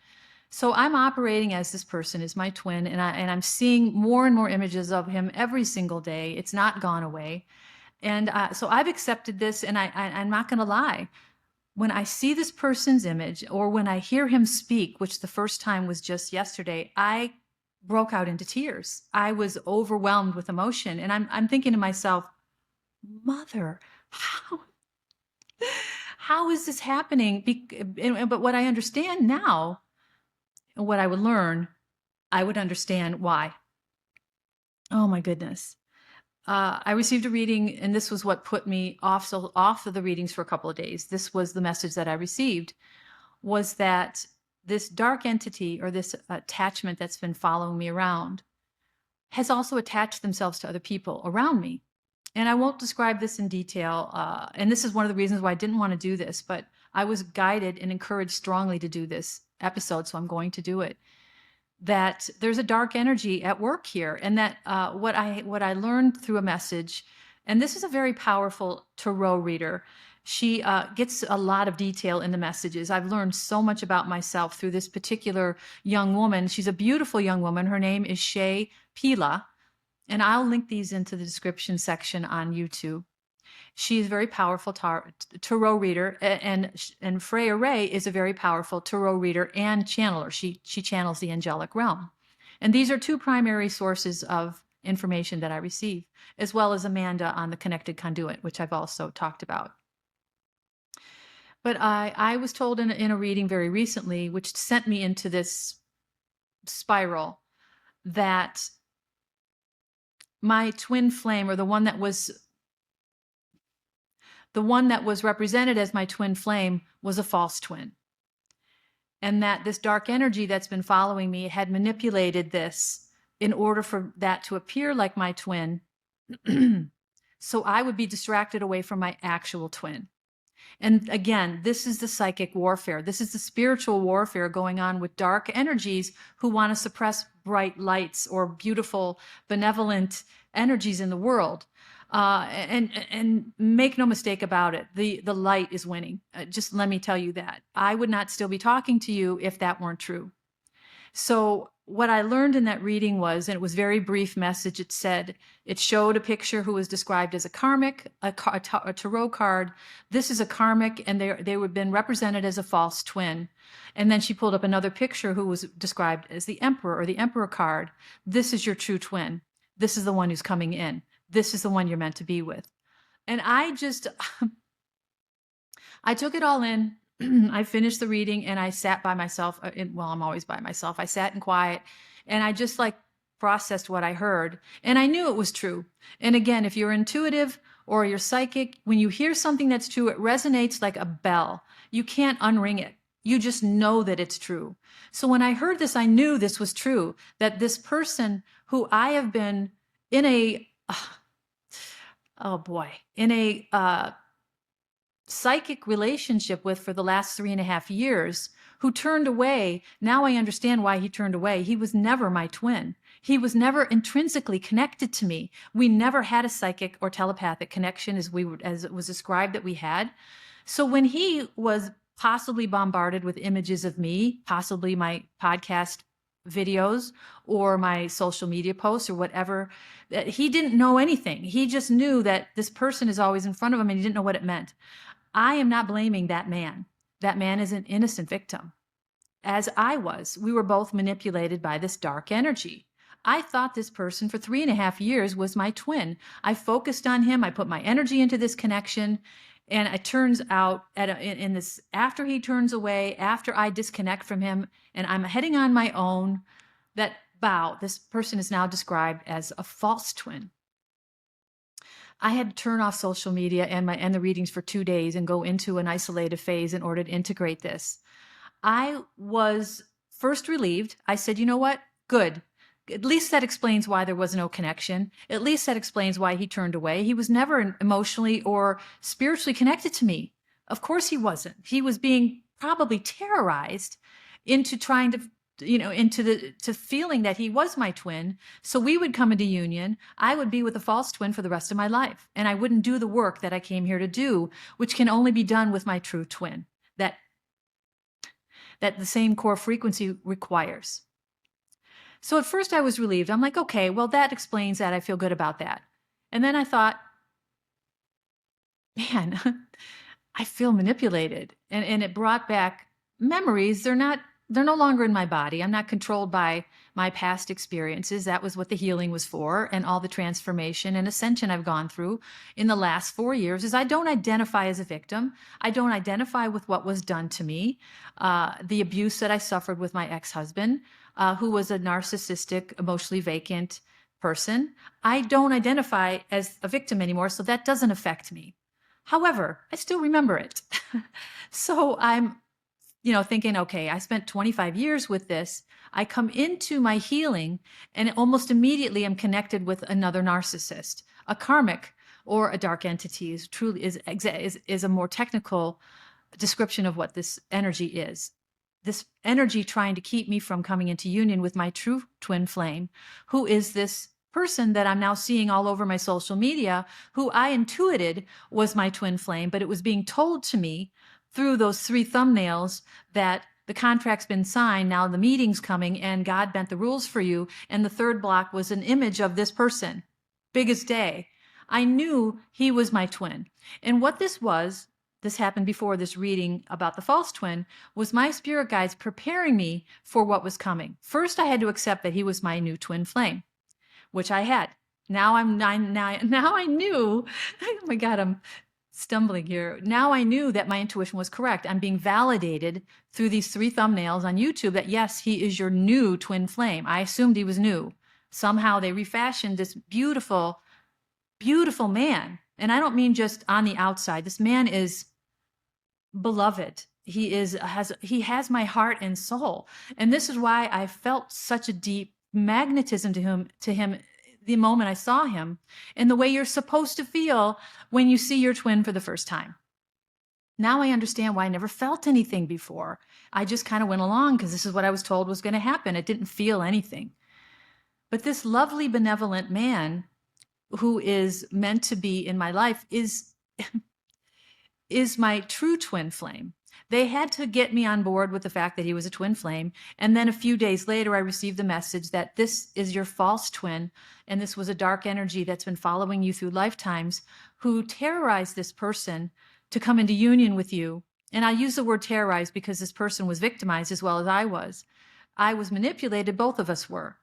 So I'm operating as this person is my twin, and I'm seeing more and more images of him every single day. It's not gone away. And so I've accepted this, and I'm not going to lie. When I see this person's image, or when I hear him speak, which the first time was just yesterday, I broke out into tears. I was overwhelmed with emotion. And I'm thinking to myself, Mother, how is this happening? But what I understand now, and what I would learn, I would understand why. Oh my goodness. I received a reading, and this was what put me off of the readings for a couple of days. This was the message that I received, was that this dark entity, or this attachment that's been following me around, has also attached themselves to other people around me. And I won't describe this in detail. And this is one of the reasons why I didn't want to do this, but I was guided and encouraged strongly to do this episode, so I'm going to do it. That there's a dark energy at work here, and that what I learned through a message, and this is a very powerful tarot reader. She gets a lot of detail in the messages. I've learned so much about myself through this particular young woman. She's a beautiful young woman. Her name is Shea Pila, and I'll link these into the description section on YouTube. She is a very powerful tarot reader, and Freya Ray is a very powerful tarot reader and channeler. She channels the angelic realm. And these are two primary sources of information that I receive, as well as Amanda on the Connected Conduit, which I've also talked about. But I was told in a reading very recently, which sent me into this spiral, that my twin flame, or the one that was represented as my twin flame, was a false twin. And that this dark energy that's been following me had manipulated this in order for that to appear like my twin, so I would be distracted away from my actual twin. And again, this is the psychic warfare. This is the spiritual warfare going on with dark energies who want to suppress bright lights or beautiful, benevolent energies in the world. And make no mistake about it, the light is winning. Just let me tell you that. I would not still be talking to you if that weren't true. So what I learned in that reading was, and it was a very brief message, it showed a picture who was described as a karmic, a tarot card. This is a karmic, and they were been represented as a false twin. And then she pulled up another picture who was described as the emperor, or the emperor card. This is your true twin. This is the one who's coming in. This is the one you're meant to be with. And I took it all in. I finished the reading and I sat by myself. Well, I'm always by myself. I sat in quiet and I just processed what I heard, and I knew it was true. And again, if you're intuitive or you're psychic, when you hear something that's true, it resonates like a bell. You can't unring it. You just know that it's true. So when I heard this, I knew this was true, that this person who I have been in a, in a psychic relationship with for the last 3.5 years, who turned away. Now I understand why he turned away. He was never my twin. He was never intrinsically connected to me. We never had a psychic or telepathic connection as it was described that we had. So when he was possibly bombarded with images of me, possibly my podcast videos or my social media posts or whatever, he didn't know anything. He just knew that this person is always in front of him, and he didn't know what it meant. I am not blaming that man. That man is an innocent victim, as I was. We were both manipulated by this dark energy. I thought this person for 3.5 years was my twin. I focused on him. I put my energy into this connection. And it turns out in this, after he turns away, after I disconnect from him and I'm heading on my own, that this person is now described as a false twin. I had to turn off social media and the readings for 2 days and go into an isolated phase in order to integrate this. I was first relieved. I said, you know what? Good. At least that explains why there was no connection. At least that explains why he turned away. He was never emotionally or spiritually connected to me. Of course he wasn't. He was being probably terrorized into trying to, to feeling that he was my twin. So we would come into union. I would be with a false twin for the rest of my life. And I wouldn't do the work that I came here to do, which can only be done with my true twin, that the same core frequency requires. So at first I was relieved. I'm like, okay, well, that explains that. I feel good about that. And then I thought, man, I feel manipulated. And it brought back memories. They're no longer in my body. I'm not controlled by my past experiences. That was what the healing was for, and all the transformation and ascension I've gone through in the last 4 years is I don't identify as a victim. I don't identify with what was done to me, the abuse that I suffered with my ex-husband, who was a narcissistic, emotionally vacant person. I don't identify as a victim anymore, so that doesn't affect me. However, I still remember it. So I'm thinking, okay, I spent 25 years with this. I come into my healing and almost immediately I'm connected with another narcissist, a karmic or a dark entity is a more technical description of what this energy is. This energy trying to keep me from coming into union with my true twin flame, who is this person that I'm now seeing all over my social media, who I intuited was my twin flame, but it was being told to me through those 3 thumbnails that the contract's been signed, now the meeting's coming, and God bent the rules for you. And the 3rd block was an image of this person, biggest day. I knew he was my twin. And what this happened before this reading about the false twin, was my spirit guides preparing me for what was coming. First, I had to accept that he was my new twin flame, which I had. Now I knew, oh my God, I'm stumbling here. Now I knew that my intuition was correct. I'm being validated through these 3 thumbnails on YouTube that yes, he is your new twin flame. I assumed he was new. Somehow they refashioned this beautiful, beautiful man. And I don't mean just on the outside. This man is beloved. He has my heart and soul. And this is why I felt such a deep magnetism to him the moment I saw him, and the way you're supposed to feel when you see your twin for the first time. Now I understand why I never felt anything before. I just kind of went along because this is what I was told was going to happen. It didn't feel anything. But this lovely, benevolent man who is meant to be in my life is my true twin flame. They had to get me on board with the fact that he was a twin flame. And then a few days later, I received the message that this is your false twin. And this was a dark energy that's been following you through lifetimes, who terrorized this person to come into union with you. And I use the word terrorize because this person was victimized as well as I was. I was manipulated, both of us were.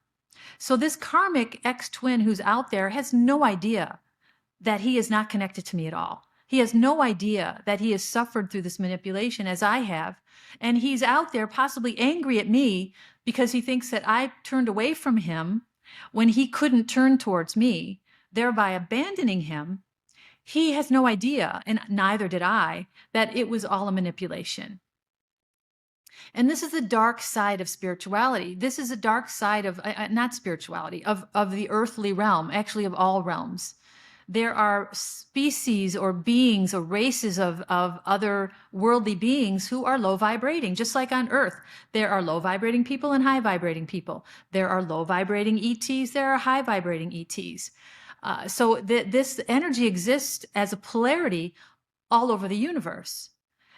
So this karmic ex-twin who's out there has no idea that he is not connected to me at all. He has no idea that he has suffered through this manipulation as I have. And he's out there possibly angry at me because he thinks that I turned away from him when he couldn't turn towards me, thereby abandoning him. He has no idea, and neither did I, that it was all a manipulation. And this is the dark side of spirituality. This is a dark side of, not spirituality, of the earthly realm, actually of all realms. There are species or beings or races of other worldly beings who are low vibrating, just like on Earth. There are low vibrating people and high vibrating people. There are low vibrating ETs. There are high vibrating ETs. So this energy exists as a polarity all over the universe.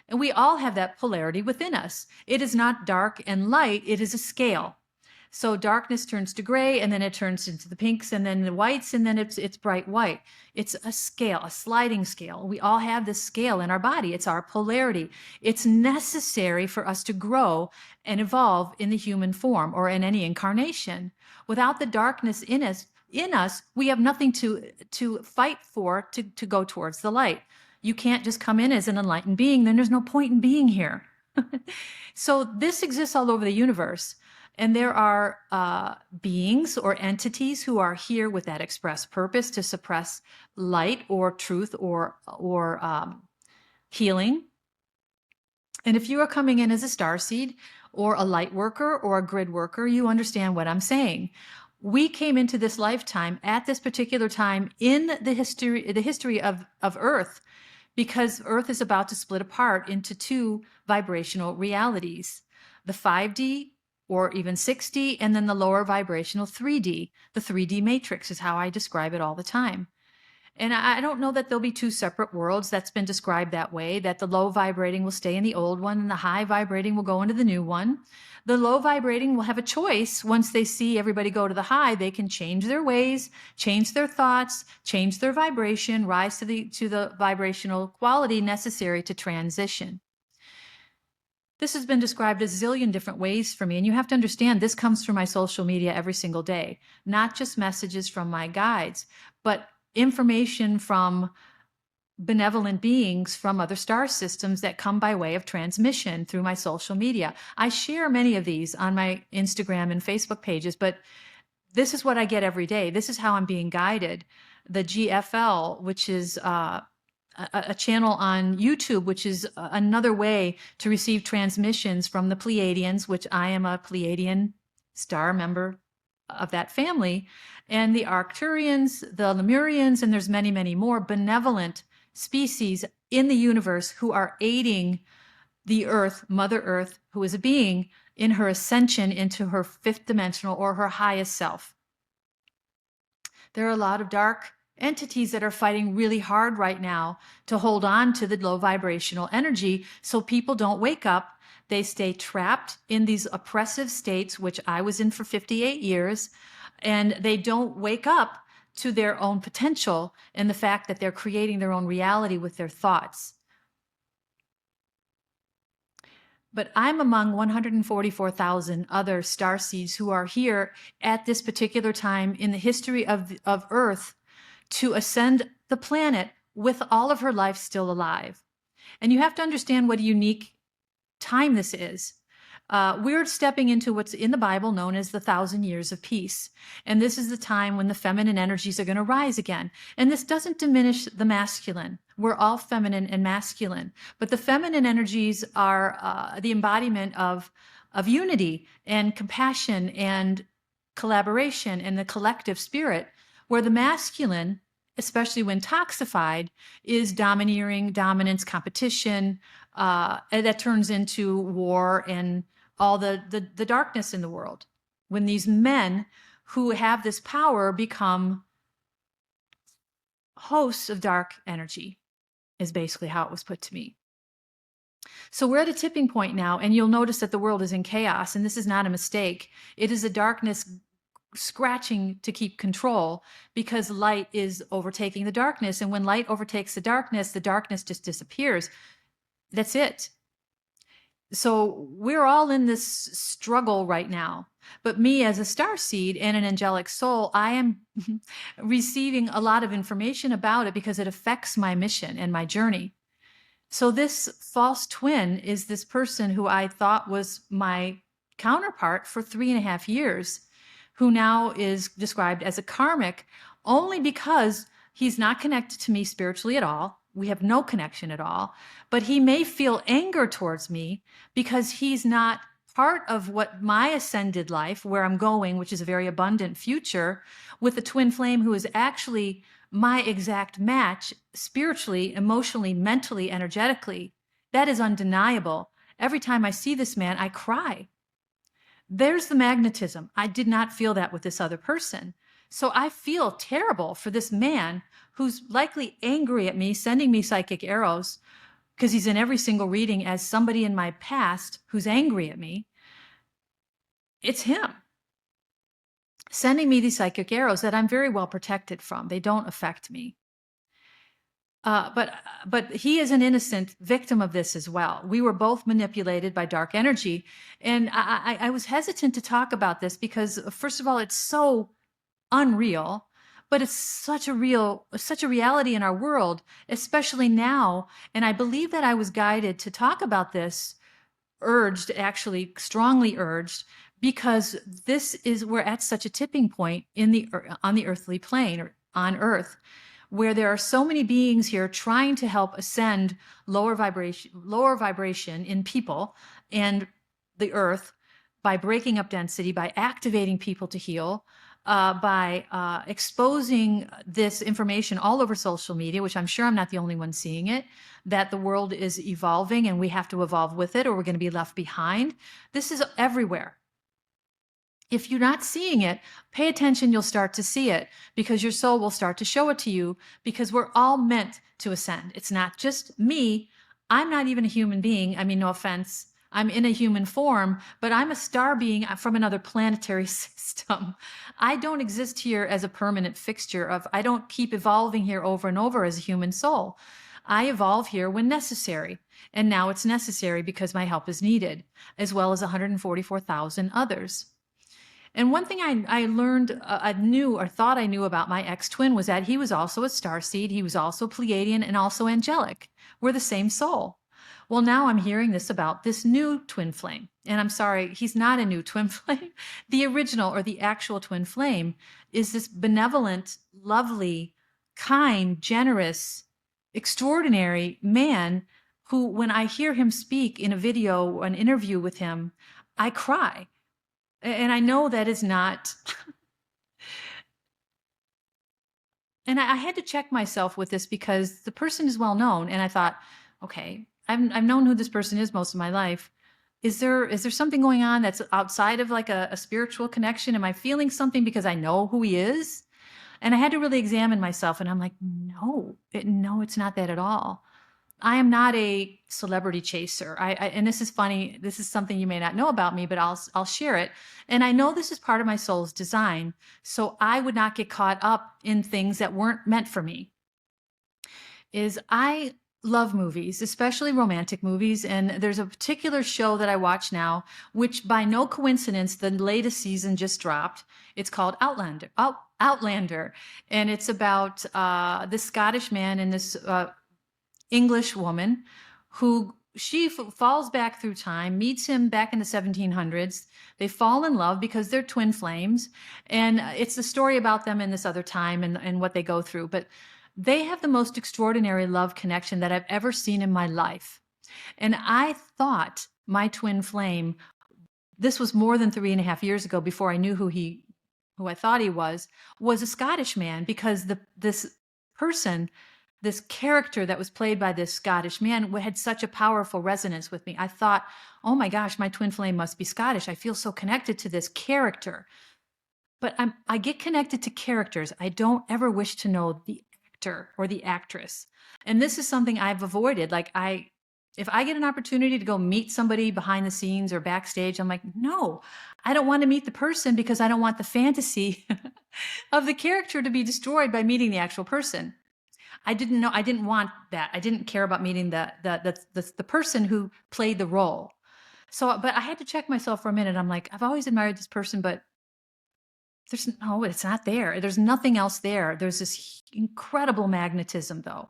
And we all have that polarity within us. It is not dark and light. It is a scale. So darkness turns to gray, and then it turns into the pinks, and then the whites, and then it's bright white. It's a scale, a sliding scale. We all have this scale in our body. It's our polarity. It's necessary for us to grow and evolve in the human form or in any incarnation. Without the darkness in us, we have nothing to fight for to go towards the light. You can't just come in as an enlightened being. Then there's no point in being here. So this exists all over the universe. And there are beings or entities who are here with that express purpose to suppress light or truth or healing. And if you are coming in as a starseed or a light worker or a grid worker, you understand what I'm saying. We came into this lifetime at this particular time in the history of Earth, because Earth is about to split apart into 2 vibrational realities, the 5D or even 6D, and then the lower vibrational 3D. The 3D matrix is how I describe it all the time. And I don't know that there'll be 2 separate worlds. That's been described that way, that the low vibrating will stay in the old one and the high vibrating will go into the new one. The low vibrating will have a choice. Once they see everybody go to the high, they can change their ways, change their thoughts, change their vibration, rise to the vibrational quality necessary to transition. This has been described a zillion different ways for me, and you have to understand this comes through my social media every single day, not just messages from my guides, but information from benevolent beings from other star systems that come by way of transmission through my social media. I share many of these on my Instagram and Facebook pages, but this is what I get every day. This is how I'm being guided. The GFL, which is a channel on YouTube, which is another way to receive transmissions from the Pleiadians, which I am a Pleiadian star member of that family, and the Arcturians, the Lemurians, and there's many, many more benevolent species in the universe who are aiding the Earth, Mother Earth, who is a being in her ascension into her fifth dimensional or her highest self. There are a lot of dark entities that are fighting really hard right now to hold on to the low vibrational energy so people don't wake up. They stay trapped in these oppressive states, which I was in for 58 years, and they don't wake up to their own potential and the fact that they're creating their own reality with their thoughts. But I'm among 144,000 other starseeds who are here at this particular time in the history of Earth to ascend the planet with all of her life still alive. And you have to understand what a unique time this is. We're stepping into what's in the Bible known as the 1,000 years of peace. And this is the time when the feminine energies are going to rise again. And this doesn't diminish the masculine. We're all feminine and masculine. But the feminine energies are the embodiment of unity and compassion and collaboration and the collective spirit, where the masculine, especially when toxified, is domineering, dominance, competition, and that turns into war and all the darkness in the world. When these men who have this power become hosts of dark energy, is basically how it was put to me. So we're at a tipping point now, and you'll notice that the world is in chaos, and this is not a mistake. It is a darkness scratching to keep control because light is overtaking the darkness. And when light overtakes the darkness just disappears. That's it. So we're all in this struggle right now. But me as a starseed and an angelic soul, I am receiving a lot of information about it because it affects my mission and my journey. So this false twin is this person who I thought was my counterpart for 3.5 years, who now is described as a karmic only because he's not connected to me spiritually at all. We have no connection at all, but he may feel anger towards me because he's not part of what my ascended life, where I'm going, which is a very abundant future, with the twin flame who is actually my exact match spiritually, emotionally, mentally, energetically. That is undeniable. Every time I see this man, I cry. There's the magnetism. I did not feel that with this other person. So I feel terrible for this man who's likely angry at me, sending me psychic arrows, because he's in every single reading as somebody in my past who's angry at me. It's him sending me these psychic arrows that I'm very well protected from. They don't affect me. But he is an innocent victim of this as well. We were both manipulated by dark energy. And I was hesitant to talk about this because, first of all, it's so unreal, but it's such a reality in our world, especially now. And I believe that I was guided to talk about this, actually strongly urged, because we're at such a tipping point on the earthly plane, or on Earth, where there are so many beings here trying to help ascend lower vibration in people and the Earth by breaking up density, by activating people to heal, by exposing this information all over social media, which I'm sure I'm not the only one seeing it, that the world is evolving and we have to evolve with it or we're going to be left behind. This is everywhere. If you're not seeing it, pay attention, you'll start to see it, because your soul will start to show it to you, because we're all meant to ascend. It's not just me. I'm not even a human being. I mean, no offense. I'm in a human form, but I'm a star being from another planetary system. I don't exist here as a permanent fixture I don't keep evolving here over and over as a human soul. I evolve here when necessary. And now it's necessary because my help is needed, as well as 144,000 others. And one thing I learned, I knew or thought I knew about my ex-twin was that he was also a starseed. He was also Pleiadian and also angelic. We're the same soul. Well, now I'm hearing this about this new twin flame. And I'm sorry, he's not a new twin flame. The original or the actual twin flame is this benevolent, lovely, kind, generous, extraordinary man who, when I hear him speak in a video, an interview with him, I cry. And I know that is not, and I had to check myself with this because the person is well known. And I thought, okay, I've known who this person is most of my life. Is there something going on that's outside of like a spiritual connection? Am I feeling something because I know who he is? And I had to really examine myself, and I'm like, no, it's not that at all. I am not a celebrity chaser. And this is funny. This is something you may not know about me, but I'll share it. And I know this is part of my soul's design, so I would not get caught up in things that weren't meant for me. Is I love movies, especially romantic movies, and there's a particular show that I watch now, which by no coincidence, the latest season just dropped. It's called Outlander, and it's about this Scottish man and this English woman who she falls back through time, meets him back in the 1700s. They fall in love because they're twin flames. And it's a story about them in this other time and what they go through. But they have the most extraordinary love connection that I've ever seen in my life. And I thought my twin flame, this was more than 3.5 years ago before I knew who I thought he was a Scottish man, because this person, this character that was played by this Scottish man had such a powerful resonance with me. I thought, oh my gosh, my twin flame must be Scottish. I feel so connected to this character. But I get connected to characters. I don't ever wish to know the actor or the actress. And this is something I've avoided. Like if I get an opportunity to go meet somebody behind the scenes or backstage, I'm like, no, I don't want to meet the person, because I don't want the fantasy of the character to be destroyed by meeting the actual person. I didn't want that. I didn't care about meeting the person who played the role. So, but I had to check myself for a minute. I'm like, I've always admired this person, but it's not there. There's nothing else there. There's this incredible magnetism though.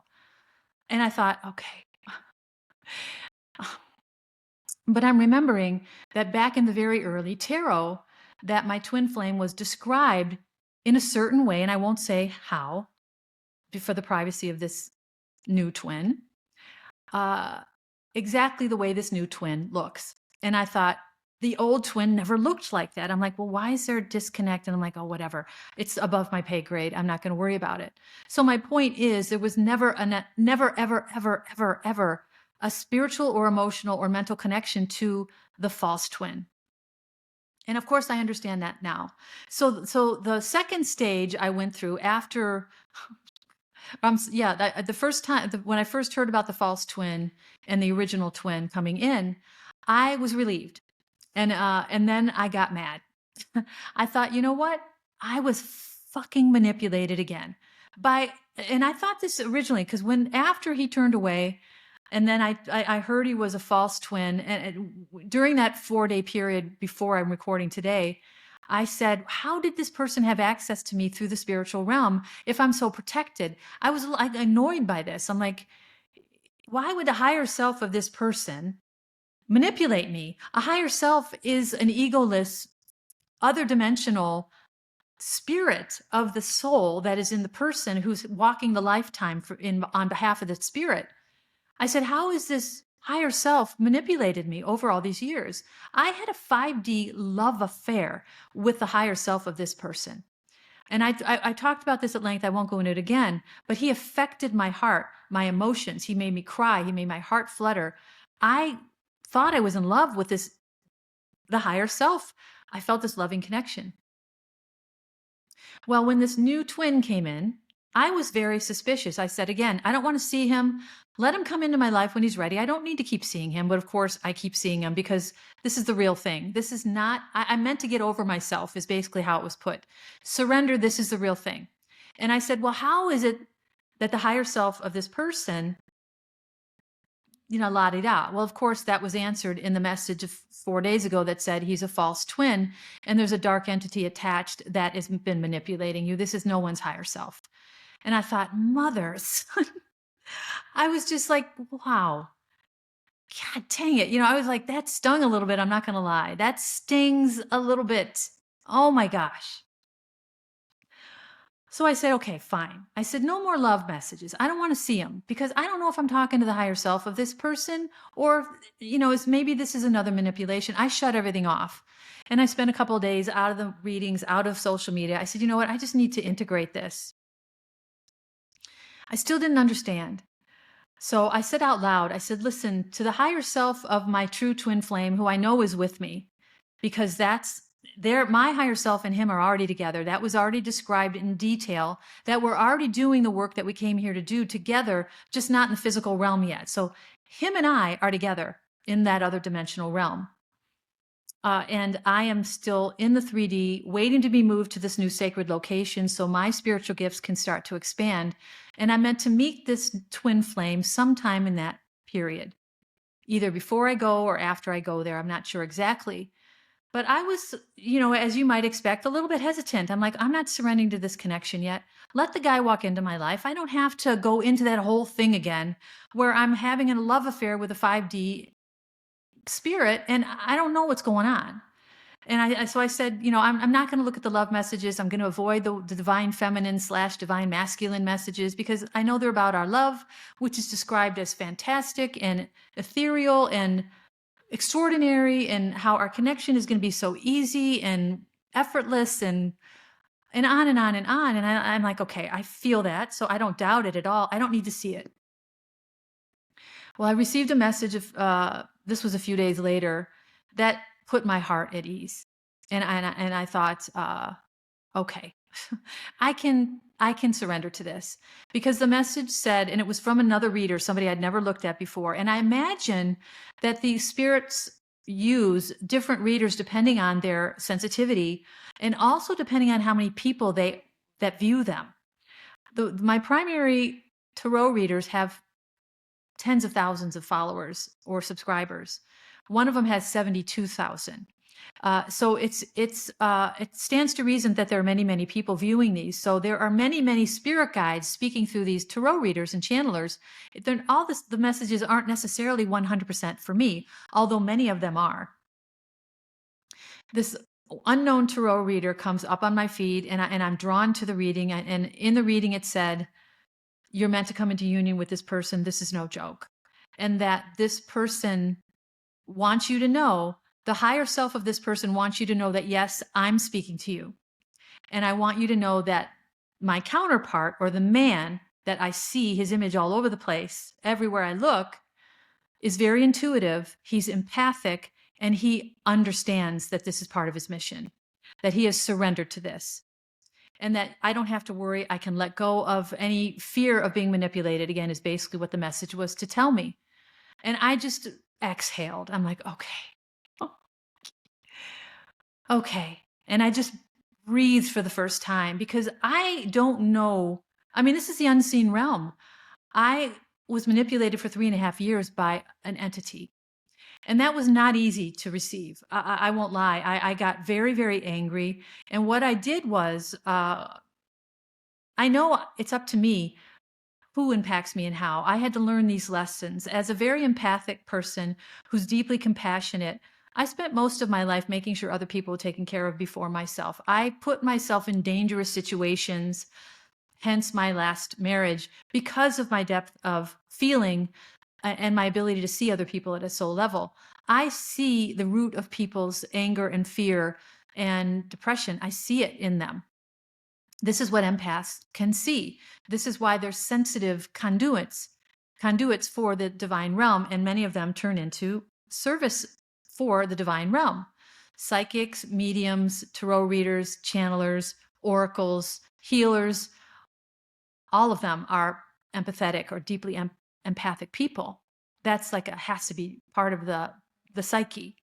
And I thought, okay. But I'm remembering that back in the very early tarot, that my twin flame was described in a certain way, and I won't say how, for the privacy of this new twin, exactly the way this new twin looks. And I thought, the old twin never looked like that. I'm like, well, why is there a disconnect? And I'm like, oh, whatever. It's above my pay grade. I'm not going to worry about it. So my point is, there was never, never, ever, ever, ever, ever a spiritual or emotional or mental connection to the false twin. And of course, I understand that now. So the second stage I went through after, the first time when I first heard about the false twin and the original twin coming in, I was relieved, and then I got mad. I thought, you know what? I was fucking manipulated again and I thought this originally, because after he turned away, and then I heard he was a false twin. And during that 4-day period before I'm recording today, I said, how did this person have access to me through the spiritual realm if I'm so protected? I was annoyed by this. I'm like, why would the higher self of this person manipulate me? A higher self is an egoless, other dimensional spirit of the soul that is in the person who's walking the lifetime on behalf of the spirit. I said, how is this higher self manipulated me over all these years? I had a 5D love affair with the higher self of this person. And I talked about this at length. I won't go into it again, but he affected my heart, my emotions. He made me cry. He made my heart flutter. I thought I was in love with the higher self. I felt this loving connection. Well, when this new twin came in, I was very suspicious. I said, again, I don't want to see him. Let him come into my life when he's ready. I don't need to keep seeing him. But of course, I keep seeing him because this is the real thing. This is not, I meant to get over myself, is basically how it was put. Surrender, this is the real thing. And I said, well, how is it that the higher self of this person, la-di-da. Well, of course, that was answered in the message of 4 days ago that said he's a false twin, and there's a dark entity attached that has been manipulating you. This is no one's higher self. And I thought, mother, son. I was just like, wow. God dang it. I was like, that stung a little bit. I'm not going to lie. That stings a little bit. Oh my gosh. So I said, okay, fine. I said, no more love messages. I don't want to see them, because I don't know if I'm talking to the higher self of this person, or, maybe this is another manipulation. I shut everything off. And I spent a couple of days out of the readings, out of social media. I said, you know what? I just need to integrate this. I still didn't understand. So I said out loud, I said, listen, to the higher self of my true twin flame, who I know is with me, because that's there, my higher self and him are already together. That was already described in detail, that we're already doing the work that we came here to do together, just not in the physical realm yet. So him and I are together in that other dimensional realm. And I am still in the 3D, waiting to be moved to this new sacred location so my spiritual gifts can start to expand. And I'm meant to meet this twin flame sometime in that period, either before I go or after I go there. I'm not sure exactly. But I was, as you might expect, a little bit hesitant. I'm like, I'm not surrendering to this connection yet. Let the guy walk into my life. I don't have to go into that whole thing again where I'm having a love affair with a 5D spirit and I don't know what's going on. And so I said, I'm not going to look at the love messages. I'm going to avoid the divine feminine / divine masculine messages because I know they're about our love, which is described as fantastic and ethereal and extraordinary, and how our connection is going to be so easy and effortless and on and on and on. And I'm like, okay, I feel that. So I don't doubt it at all. I don't need to see it. Well, I received a message of, this was a few days later, that put my heart at ease. And I thought, okay, I can surrender to this, because the message said, and it was from another reader, somebody I'd never looked at before. And I imagine that the spirits use different readers depending on their sensitivity and also depending on how many people that view them. My primary tarot readers have tens of thousands of followers or subscribers. One of them has 72,000. So it stands to reason that there are many, many people viewing these. So there are many, many spirit guides speaking through these tarot readers and channelers. The messages aren't necessarily 100% for me, although many of them are. This unknown tarot reader comes up on my feed, and I'm drawn to the reading. And in the reading, it said, "You're meant to come into union with this person. This is no joke," and that this person wants you to know, the higher self of this person wants you to know that, yes, I'm speaking to you. And I want you to know that my counterpart, or the man that I see his image all over the place, everywhere I look, is very intuitive. He's empathic, and he understands that this is part of his mission, that he has surrendered to this, and that I don't have to worry. I can let go of any fear of being manipulated, again, is basically what the message was to tell me. And I just exhaled. I'm like, okay. And I just breathed for the first time, because I don't know. I mean, this is the unseen realm. I was manipulated for 3.5 years by an entity. And that was not easy to receive. I won't lie. I got very, very angry. And what I did was, I know it's up to me who impacts me and how. I had to learn these lessons. As a very empathic person who's deeply compassionate, I spent most of my life making sure other people were taken care of before myself. I put myself in dangerous situations, hence my last marriage, because of my depth of feeling and my ability to see other people at a soul level. I see the root of people's anger and fear and depression. I see it in them. This is what empaths can see. This is why they're sensitive conduits for the divine realm, and many of them turn into service for the divine realm. Psychics, mediums, tarot readers, channelers, oracles, healers, all of them are empathetic or deeply empathic people. That's like has to be part of the psyche.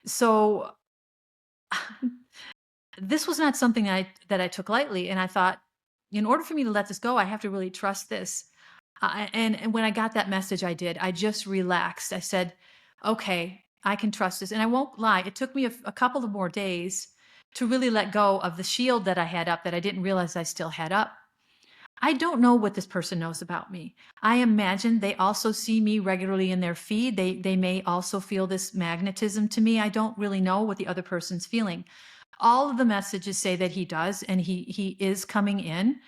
So this was not something that I took lightly, and I thought, in order for me to let this go, I have to really trust this. And when I got that message, I did. I just relaxed. I said, okay, I can trust this. And I won't lie, it took me a couple of more days to really let go of the shield that I had up that I didn't realize I still had up. I don't know what this person knows about me. I imagine they also see me regularly in their feed. They may also feel this magnetism to me. I don't really know what the other person's feeling. All of the messages say that he does, and he is coming in.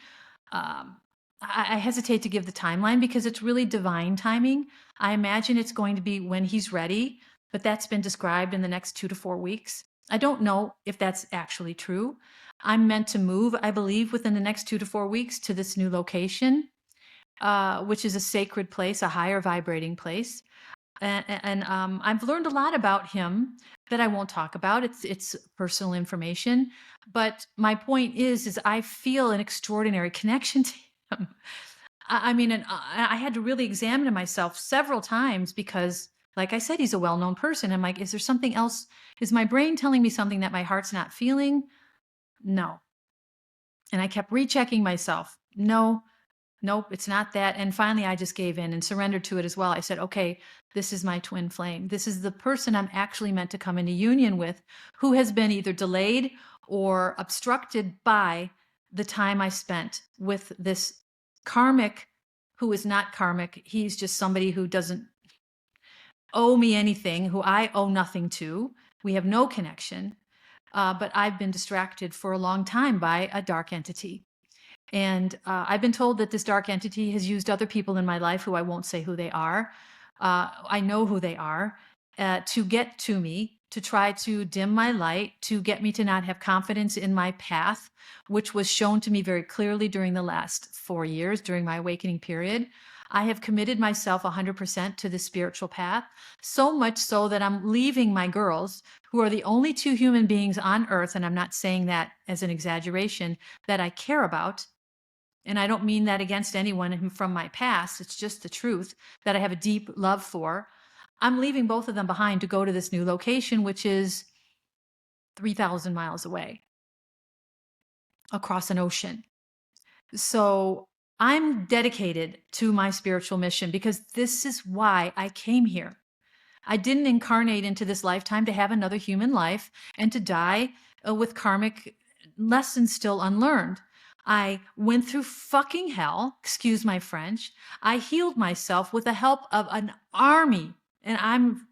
I hesitate to give the timeline because it's really divine timing. I imagine it's going to be when he's ready, but that's been described in the next 2 to 4 weeks. I don't know if that's actually true. I'm meant to move, I believe, within the next 2 to 4 weeks to this new location. which is a sacred place, a higher vibrating place. And I've learned a lot about him that I won't talk about. It's personal information. But my point is I feel an extraordinary connection to him. I mean, and I had to really examine myself several times because, like I said, he's a well-known person. I'm like, is there something else? Is my brain telling me something that my heart's not feeling? No. And I kept rechecking myself. No, nope, it's not that. And finally, I just gave in and surrendered to it as well. I said, okay, this is my twin flame. This is the person I'm actually meant to come into union with, who has been either delayed or obstructed by the time I spent with this karmic, who is not karmic. He's just somebody who doesn't owe me anything, who I owe nothing to. We have no connection. But I've been distracted for a long time by a dark entity. And I've been told that this dark entity has used other people in my life who I won't say who they are. I know who they are, to get to me, to try to dim my light, to get me to not have confidence in my path, which was shown to me very clearly during the last 4 years, during my awakening period. I have committed myself 100% to the spiritual path, so much so that I'm leaving my girls, who are the only two human beings on earth, and I'm not saying that as an exaggeration, that I care about. And I don't mean that against anyone from my past. It's just the truth that I have a deep love for. I'm leaving both of them behind to go to this new location, which is 3,000 miles away across an ocean. So I'm dedicated to my spiritual mission because this is why I came here. I didn't incarnate into this lifetime to have another human life and to die with karmic lessons still unlearned. I went through fucking hell, excuse my French. I healed myself with the help of an army, and I'm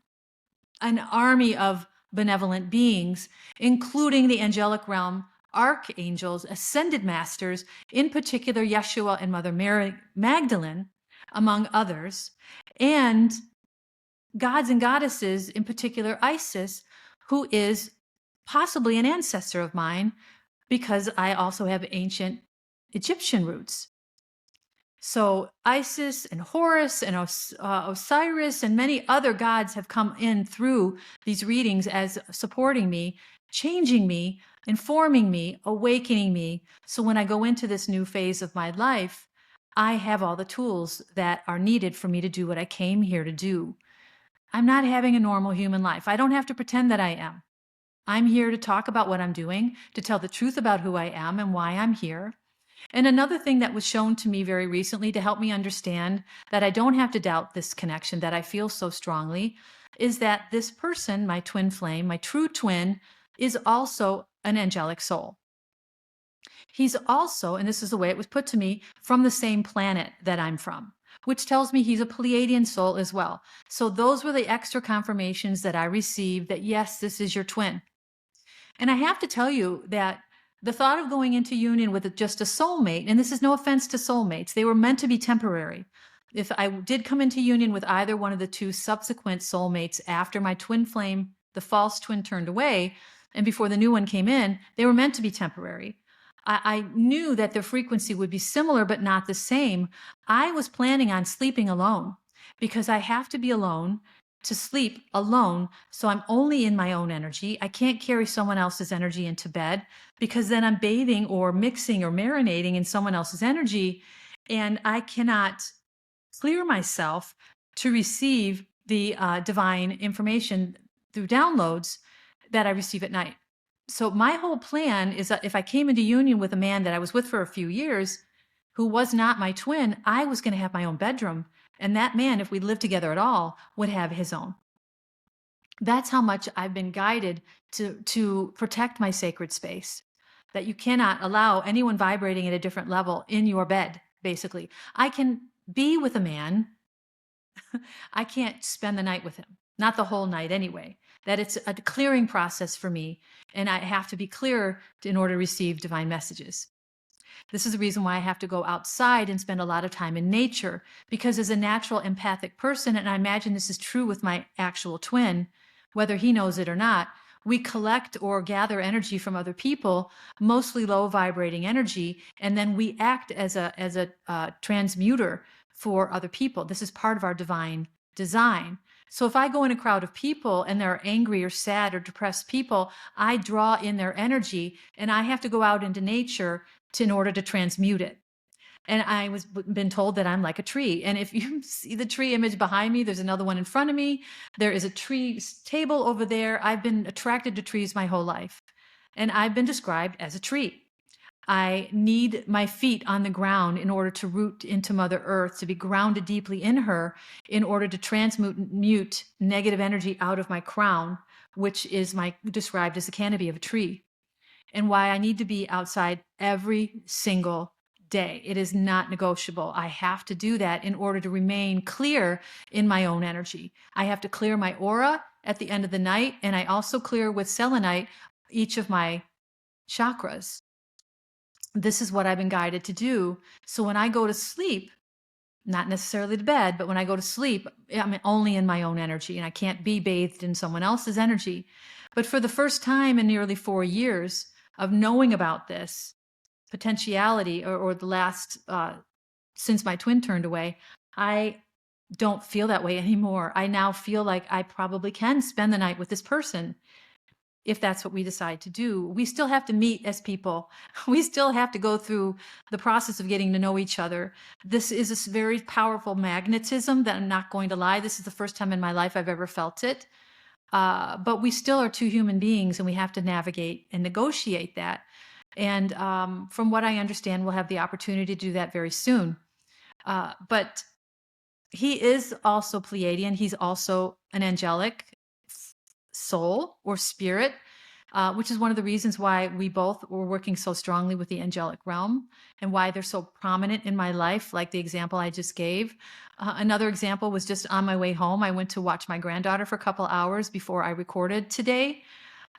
an army of benevolent beings, including the angelic realm, archangels, ascended masters, in particular Yeshua and Mother Mary Magdalene, among others, and gods and goddesses, in particular Isis, who is possibly an ancestor of mine because I also have ancient Egyptian roots. So Isis and Horus and Osiris and many other gods have come in through these readings as supporting me, changing me, informing me, awakening me. So when I go into this new phase of my life, I have all the tools that are needed for me to do what I came here to do. I'm not having a normal human life. I don't have to pretend that I am. I'm here to talk about what I'm doing, to tell the truth about who I am and why I'm here. And another thing that was shown to me very recently to help me understand that I don't have to doubt this connection that I feel so strongly is that this person, my twin flame, my true twin, is also an angelic soul. He's also, and this is the way it was put to me, from the same planet that I'm from, which tells me he's a Pleiadian soul as well. So those were the extra confirmations that I received that, yes, this is your twin. And I have to tell you that the thought of going into union with just a soulmate, and this is no offense to soulmates, they were meant to be temporary. If I did come into union with either one of the two subsequent soulmates after my twin flame, the false twin, turned away, and before the new one came in, they were meant to be temporary. I knew that the frequency would be similar, but not the same. I was planning on sleeping alone because I have to be alone to sleep alone. So I'm only in my own energy. I can't carry someone else's energy into bed because then I'm bathing or mixing or marinating in someone else's energy. And I cannot clear myself to receive the divine information through downloads that I receive at night. So my whole plan is that if I came into union with a man that I was with for a few years, who was not my twin, I was going to have my own bedroom. And that man, if we lived together at all, would have his own. That's how much I've been guided to protect my sacred space, that you cannot allow anyone vibrating at a different level in your bed, basically. I can be with a man. I can't spend the night with him, not the whole night anyway. That it's a clearing process for me, and I have to be clear in order to receive divine messages. This is the reason why I have to go outside and spend a lot of time in nature, because as a natural empathic person, and I imagine this is true with my actual twin, whether he knows it or not, we collect or gather energy from other people, mostly low vibrating energy, and then we act as a transmuter for other people. This is part of our divine design. So if I go in a crowd of people and there are angry or sad or depressed people, I draw in their energy, and I have to go out into nature in order to transmute it. And I was been told that I'm like a tree. And if you see the tree image behind me, there's another one in front of me. There is a tree table over there. I've been attracted to trees my whole life, and I've been described as a tree. I need my feet on the ground in order to root into Mother Earth, to be grounded deeply in her, in order to transmute negative energy out of my crown, which is described as the canopy of a tree, and why I need to be outside every single day. It is not negotiable. I have to do that in order to remain clear in my own energy. I have to clear my aura at the end of the night, and I also clear with selenite each of my chakras. This is what I've been guided to do. So when I go to sleep, not necessarily to bed, but when I go to sleep, I'm only in my own energy, and I can't be bathed in someone else's energy. But for the first time in nearly 4 years of knowing about this potentiality, or the last, since my twin turned away, I don't feel that way anymore. I now feel like I probably can spend the night with this person if that's what we decide to do. We still have to meet as people. We still have to go through the process of getting to know each other. This is a very powerful magnetism that, I'm not going to lie, this is the first time in my life I've ever felt it. But we still are two human beings, and we have to navigate and negotiate that. And from what I understand, we'll have the opportunity to do that very soon. But he is also Pleiadian. He's also an angelic soul or spirit, which is one of the reasons why we both were working so strongly with the angelic realm, and why they're so prominent in my life, like the example I just gave. Another example was just on my way home. I went to watch my granddaughter for a couple hours before I recorded today.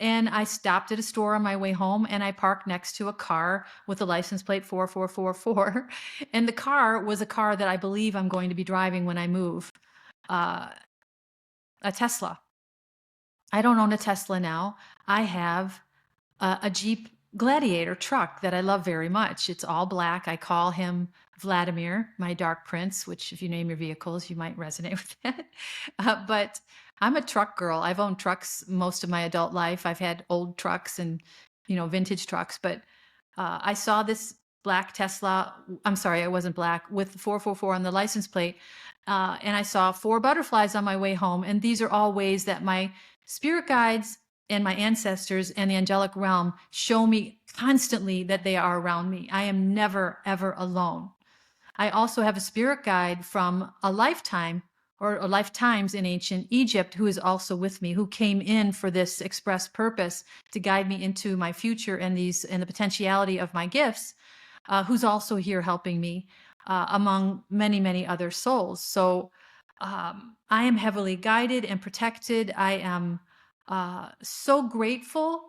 And I stopped at a store on my way home, and I parked next to a car with a license plate 4444. And the car was a car that I believe I'm going to be driving when I move, a Tesla. I don't own a Tesla now. I have a Jeep Gladiator truck that I love very much. It's all black. I call him Vladimir, my dark prince, which, if you name your vehicles, you might resonate with that. But I'm a truck girl. I've owned trucks most of my adult life. I've had old trucks and, vintage trucks. But I saw this black Tesla. I'm sorry, it wasn't black, with 444 on the license plate. And I saw 4 butterflies on my way home. And these are all ways that my spirit guides and my ancestors and the angelic realm show me constantly that they are around me. I am never, ever alone. I also have a spirit guide from a lifetime or lifetimes in ancient Egypt who is also with me, who came in for this express purpose to guide me into my future and the potentiality of my gifts, who's also here helping me, among many, many other souls. So I am heavily guided and protected. I am so grateful.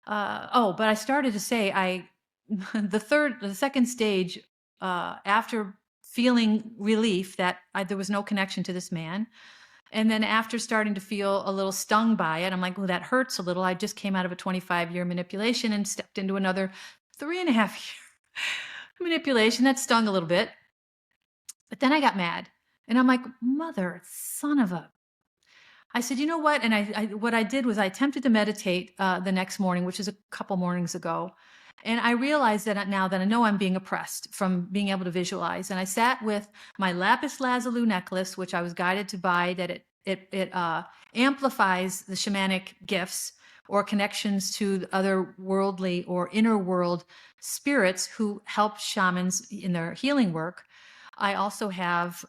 But I started to say, the second stage, after feeling relief that there was no connection to this man, and then after starting to feel a little stung by it, I'm like, well, that hurts a little. I just came out of a 25-year manipulation and stepped into another 3.5-year manipulation that stung a little bit. But then I got mad, and I'm like, mother, son of a. I said, you know what? And what I did was I attempted to meditate the next morning, which is a couple mornings ago. And I realized that now that I know I'm being oppressed from being able to visualize. And I sat with my lapis lazuli necklace, which I was guided to buy, that it amplifies the shamanic gifts or connections to other worldly or inner world spirits who help shamans in their healing work. I also have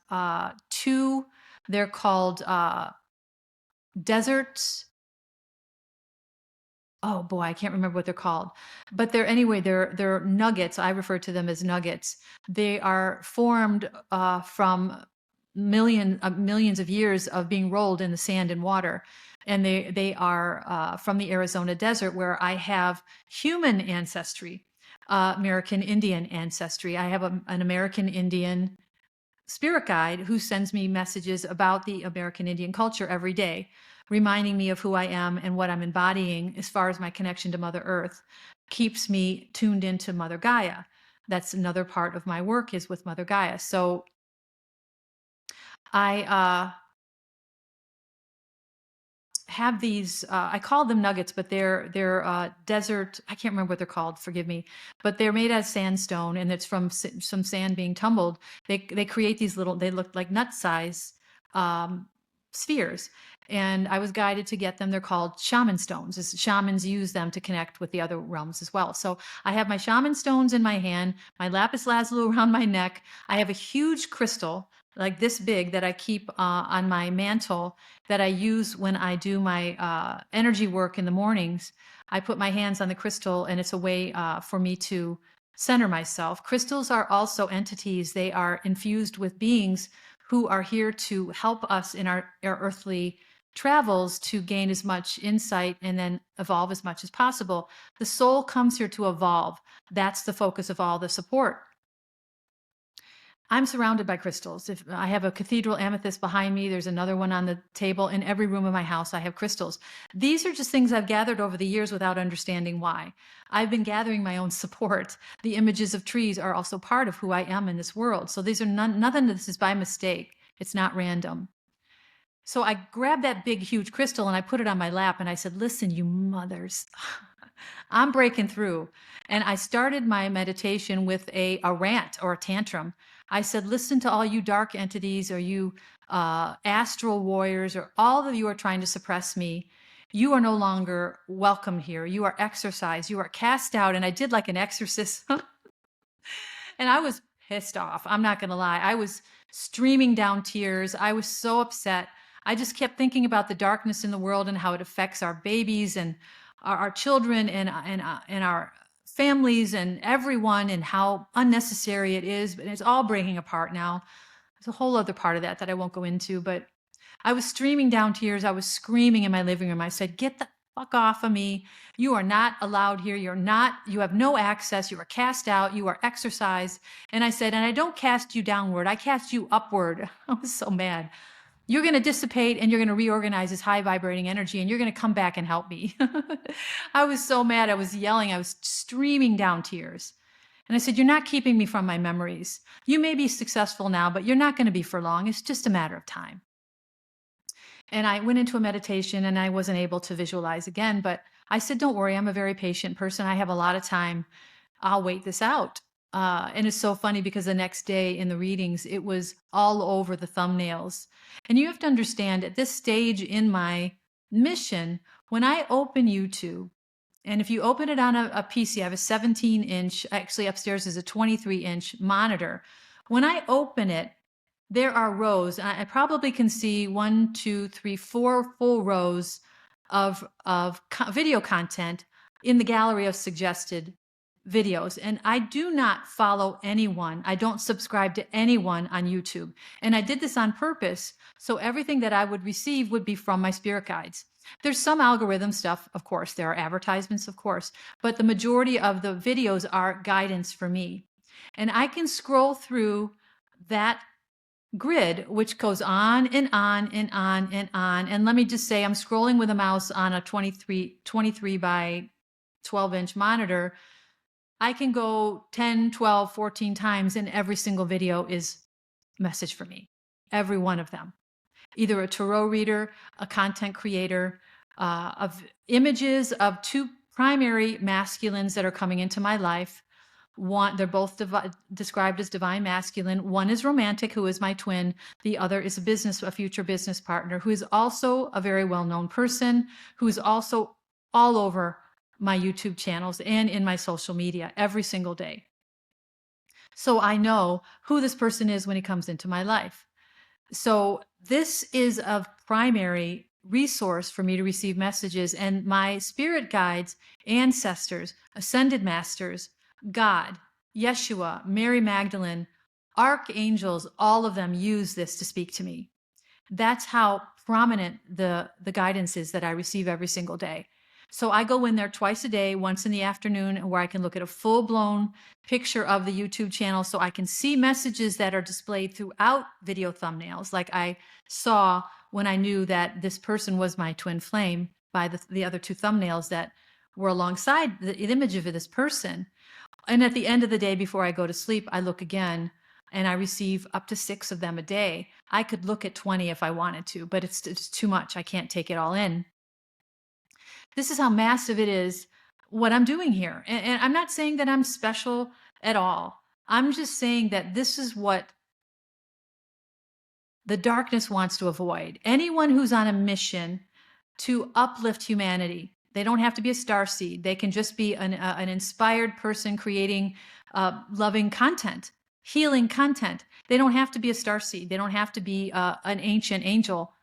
2, they're called desert. Oh boy, I can't remember what they're called, but they're nuggets. I refer to them as nuggets. They are formed from millions of years of being rolled in the sand and water, and they are from the Arizona desert, where I have human ancestry, American Indian ancestry. I have an American Indian spirit guide who sends me messages about the American Indian culture every day, reminding me of who I am and what I'm embodying as far as my connection to Mother Earth, keeps me tuned into Mother Gaia. That's another part of my work, is with Mother Gaia. So I have these, I call them nuggets, but they're desert, I can't remember what they're called, forgive me, but they're made out of sandstone, and it's from some sand being tumbled. They create these little, they look like nut size um, spheres. And I was guided to get them. They're called shaman stones. Shamans use them to connect with the other realms as well. So I have my shaman stones in my hand, my lapis lazuli around my neck. I have a huge crystal like this big that I keep on my mantle, that I use when I do my energy work in the mornings. I put my hands on the crystal, and it's a way for me to center myself. Crystals are also entities. They are infused with beings who are here to help us in our earthly travels, to gain as much insight and then evolve as much as possible. The soul comes here to evolve. That's the focus of all the support. I'm surrounded by crystals. If I have a cathedral amethyst behind me, there's another one on the table. In every room of my house, I have crystals. These are just things I've gathered over the years without understanding why. I've been gathering my own support. The images of trees are also part of who I am in this world. So these are nothing of this is by mistake. It's not random. So I grabbed that big, huge crystal and I put it on my lap and I said, listen, you mothers, I'm breaking through. And I started my meditation with a rant or a tantrum. I said, listen to all you dark entities, or you astral warriors, or all of you are trying to suppress me. You are no longer welcome here. You are exorcised. You are cast out. And I did like an exorcism. And I was pissed off. I'm not going to lie. I was streaming down tears. I was so upset. I just kept thinking about the darkness in the world and how it affects our babies and our children and our families and everyone, and how unnecessary it is. But it's all breaking apart now. There's a whole other part of that I won't go into, but I was streaming down tears. I was screaming in my living room. I said, get the fuck off of me. You are not allowed here. You have no access. You are cast out. You are exorcised. And I said, and I don't cast you downward. I cast you upward. I was so mad. You're going to dissipate and you're going to reorganize this high vibrating energy, and you're going to come back and help me. I was so mad. I was yelling. I was streaming down tears. And I said, you're not keeping me from my memories. You may be successful now, but you're not going to be for long. It's just a matter of time. And I went into a meditation and I wasn't able to visualize again, but I said, don't worry, I'm a very patient person. I have a lot of time. I'll wait this out. And it's so funny because the next day in the readings, it was all over the thumbnails. And you have to understand, at this stage in my mission, when I open YouTube, and if you open it on a PC, I have a 17-inch, actually upstairs is a 23-inch monitor. When I open it, there are rows. I probably can see 1, 2, 3, 4 full rows of video content in the gallery of suggested videos. And I do not follow anyone. I don't subscribe to anyone on YouTube. And I did this on purpose. So everything that I would receive would be from my spirit guides. There's some algorithm stuff, of course. There are advertisements, of course. But the majority of the videos are guidance for me. And I can scroll through that grid, which goes on and on and on and on. And let me just say, I'm scrolling with a mouse on a 23 by 12-inch monitor. I can go 10, 12, 14 times, and every single video is message for me. Every one of them. Either a tarot reader, a content creator, of images of two primary masculines that are coming into my life. One, they're both described as divine masculine. One is romantic, who is my twin. The other is a future business partner, who is also a very well-known person, who is also all over my YouTube channels and in my social media every single day. So I know who this person is when he comes into my life. So this is a primary resource for me to receive messages, and my spirit guides, ancestors, ascended masters, God, Yeshua, Mary Magdalene, archangels, all of them use this to speak to me. That's how prominent the guidance is that I receive every single day. So I go in there twice a day, once in the afternoon, where I can look at a full-blown picture of the YouTube channel so I can see messages that are displayed throughout video thumbnails, like I saw when I knew that this person was my twin flame by the other two thumbnails that were alongside the image of this person. And at the end of the day, before I go to sleep, I look again and I receive up to 6 of them a day. I could look at 20 if I wanted to, but it's too much. I can't take it all in. This is how massive it is what I'm doing here. And I'm not saying that I'm special at all. I'm just saying that this is what the darkness wants to avoid. Anyone who's on a mission to uplift humanity, they don't have to be a starseed. They can just be an inspired person creating loving content, healing content. They don't have to be a starseed. They don't have to be an ancient angel.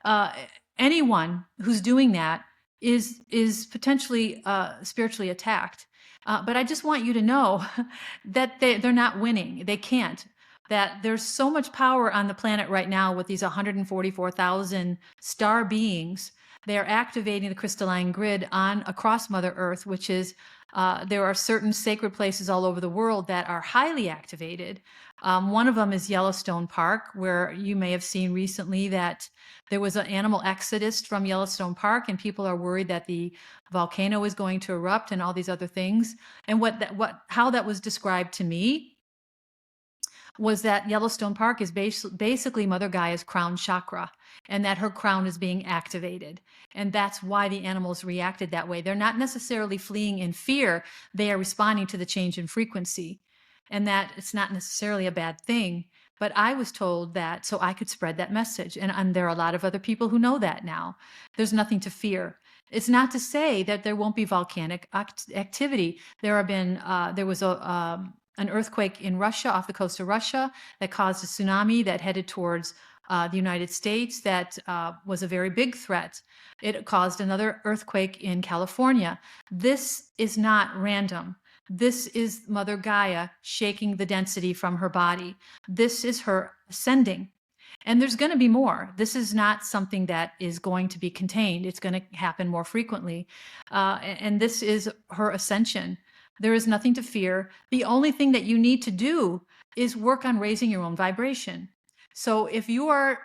Uh, Anyone who's doing that is potentially spiritually attacked. But I just want you to know that they're not winning. They can't. That there's so much power on the planet right now with these 144,000 star beings. They're activating the crystalline grid on across Mother Earth, which is there are certain sacred places all over the world that are highly activated. One of them is Yellowstone Park, where you may have seen recently that there was an animal exodus from Yellowstone Park, and people are worried that the volcano is going to erupt and all these other things. And how that was described to me was that Yellowstone Park is basically Mother Gaia's crown chakra, and that her crown is being activated. And that's why the animals reacted that way. They're not necessarily fleeing in fear. They are responding to the change in frequency, and that it's not necessarily a bad thing. But I was told that so I could spread that message. And there are a lot of other people who know that now. There's nothing to fear. It's not to say that there won't be volcanic activity. There was an earthquake in Russia, off the coast of Russia, that caused a tsunami that headed towards the United States. That was a very big threat. It caused another earthquake in California. This is not random. This is Mother Gaia shaking the density from her body. This is her ascending. And there's going to be more. This is not something that is going to be contained. It's going to happen more frequently. And this is her ascension. There is nothing to fear. The only thing that you need to do is work on raising your own vibration. So if you are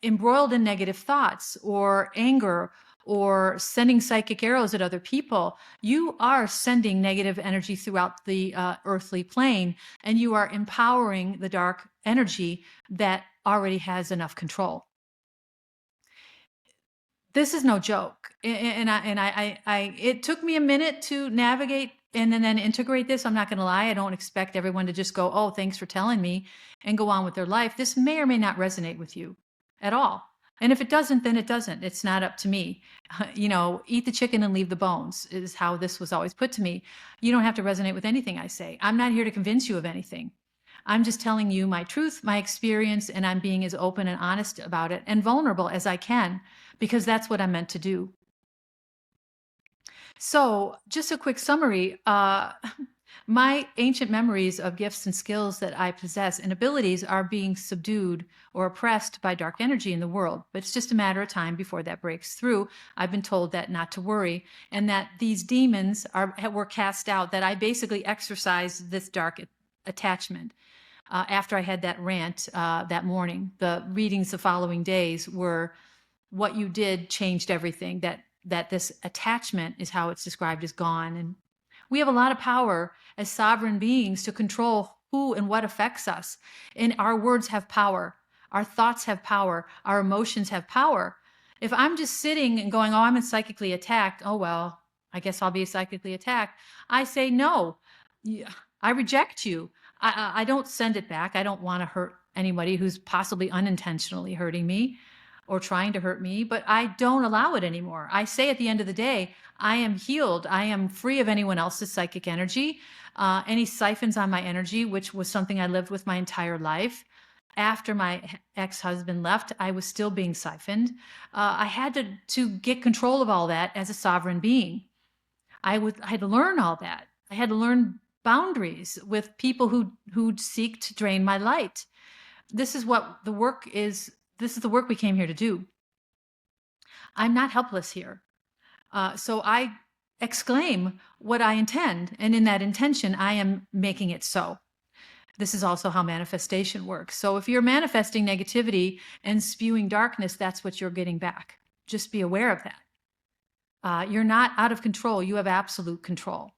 embroiled in negative thoughts or anger or sending psychic arrows at other people, you are sending negative energy throughout the earthly plane, and you are empowering the dark energy that already has enough control. This is no joke. And it took me a minute to navigate and then integrate this. I'm not going to lie. I don't expect everyone to just go, oh, thanks for telling me, and go on with their life. This may or may not resonate with you at all. And if it doesn't, then it doesn't. It's not up to me. Eat the chicken and leave the bones is how this was always put to me. You don't have to resonate with anything I say. I'm not here to convince you of anything. I'm just telling you my truth, my experience, and I'm being as open and honest about it and vulnerable as I can, because that's what I'm meant to do. So just a quick summary. My ancient memories of gifts and skills that I possess and abilities are being subdued or oppressed by dark energy in the world. But it's just a matter of time before that breaks through. I've been told that not to worry, and that these demons were cast out, that I basically exorcised this dark attachment. After I had that rant that morning, the readings the following days were, what you did changed everything, that this attachment is how it's described is gone. And we have a lot of power as sovereign beings to control who and what affects us. And our words have power. Our thoughts have power. Our emotions have power. If I'm just sitting and going, oh, I'm psychically attacked. Oh, well, I guess I'll be psychically attacked. I say, no, I reject you. I don't send it back. I don't want to hurt anybody who's possibly unintentionally hurting me or trying to hurt me, but I don't allow it anymore. I say at the end of the day, I am healed. I am free of anyone else's psychic energy, any siphons on my energy, which was something I lived with my entire life. After my ex-husband left, I was still being siphoned. I had to get control of all that as a sovereign being. I had to learn all that. I had to learn boundaries with people who seek to drain my light. This is what the work is. This is the work we came here to do. I'm not helpless here. So I exclaim what I intend. And in that intention, I am making it so. This is also how manifestation works. So if you're manifesting negativity and spewing darkness, that's what you're getting back. Just be aware of that. You're not out of control. You have absolute control.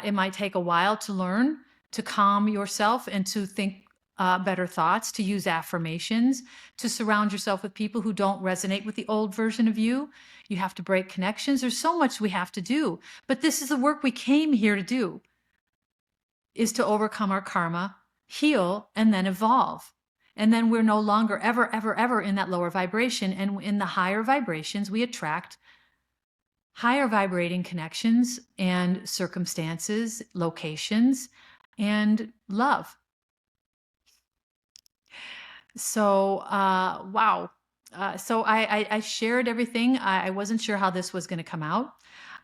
It might take a while to learn to calm yourself and to think better thoughts, to use affirmations, to surround yourself with people who don't resonate with the old version of you. You have to break connections. There's so much we have to do. But this is the work we came here to do, is to overcome our karma, heal, and then evolve. And then we're no longer ever, ever, ever in that lower vibration. And in the higher vibrations, we attract higher vibrating connections and circumstances, locations, and love. So, wow. So I shared everything. I wasn't sure how this was going to come out.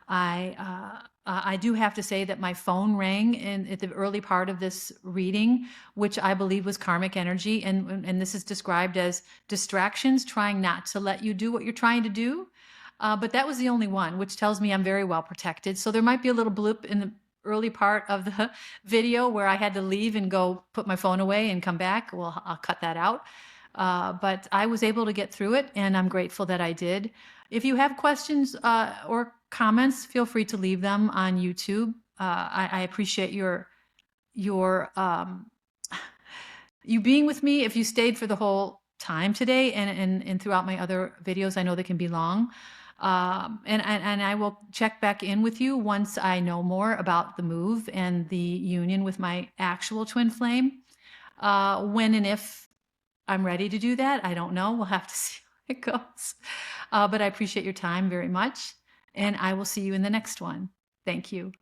I do have to say that my phone rang at the early part of this reading, which I believe was karmic energy, and this is described as distractions trying not to let you do what you're trying to do. But that was the only one, which tells me I'm very well protected. So there might be a little blip in the early part of the video where I had to leave and go put my phone away and come back. Well, I'll cut that out. But I was able to get through it, and I'm grateful that I did. If you have questions or comments, feel free to leave them on YouTube. I appreciate your you being with me. If you stayed for the whole time today and throughout my other videos, I know they can be long. And I will check back in with you once I know more about the move and the union with my actual twin flame. When and if I'm ready to do that, I don't know. We'll have to see how it goes. But I appreciate your time very much, and I will see you in the next one. Thank you.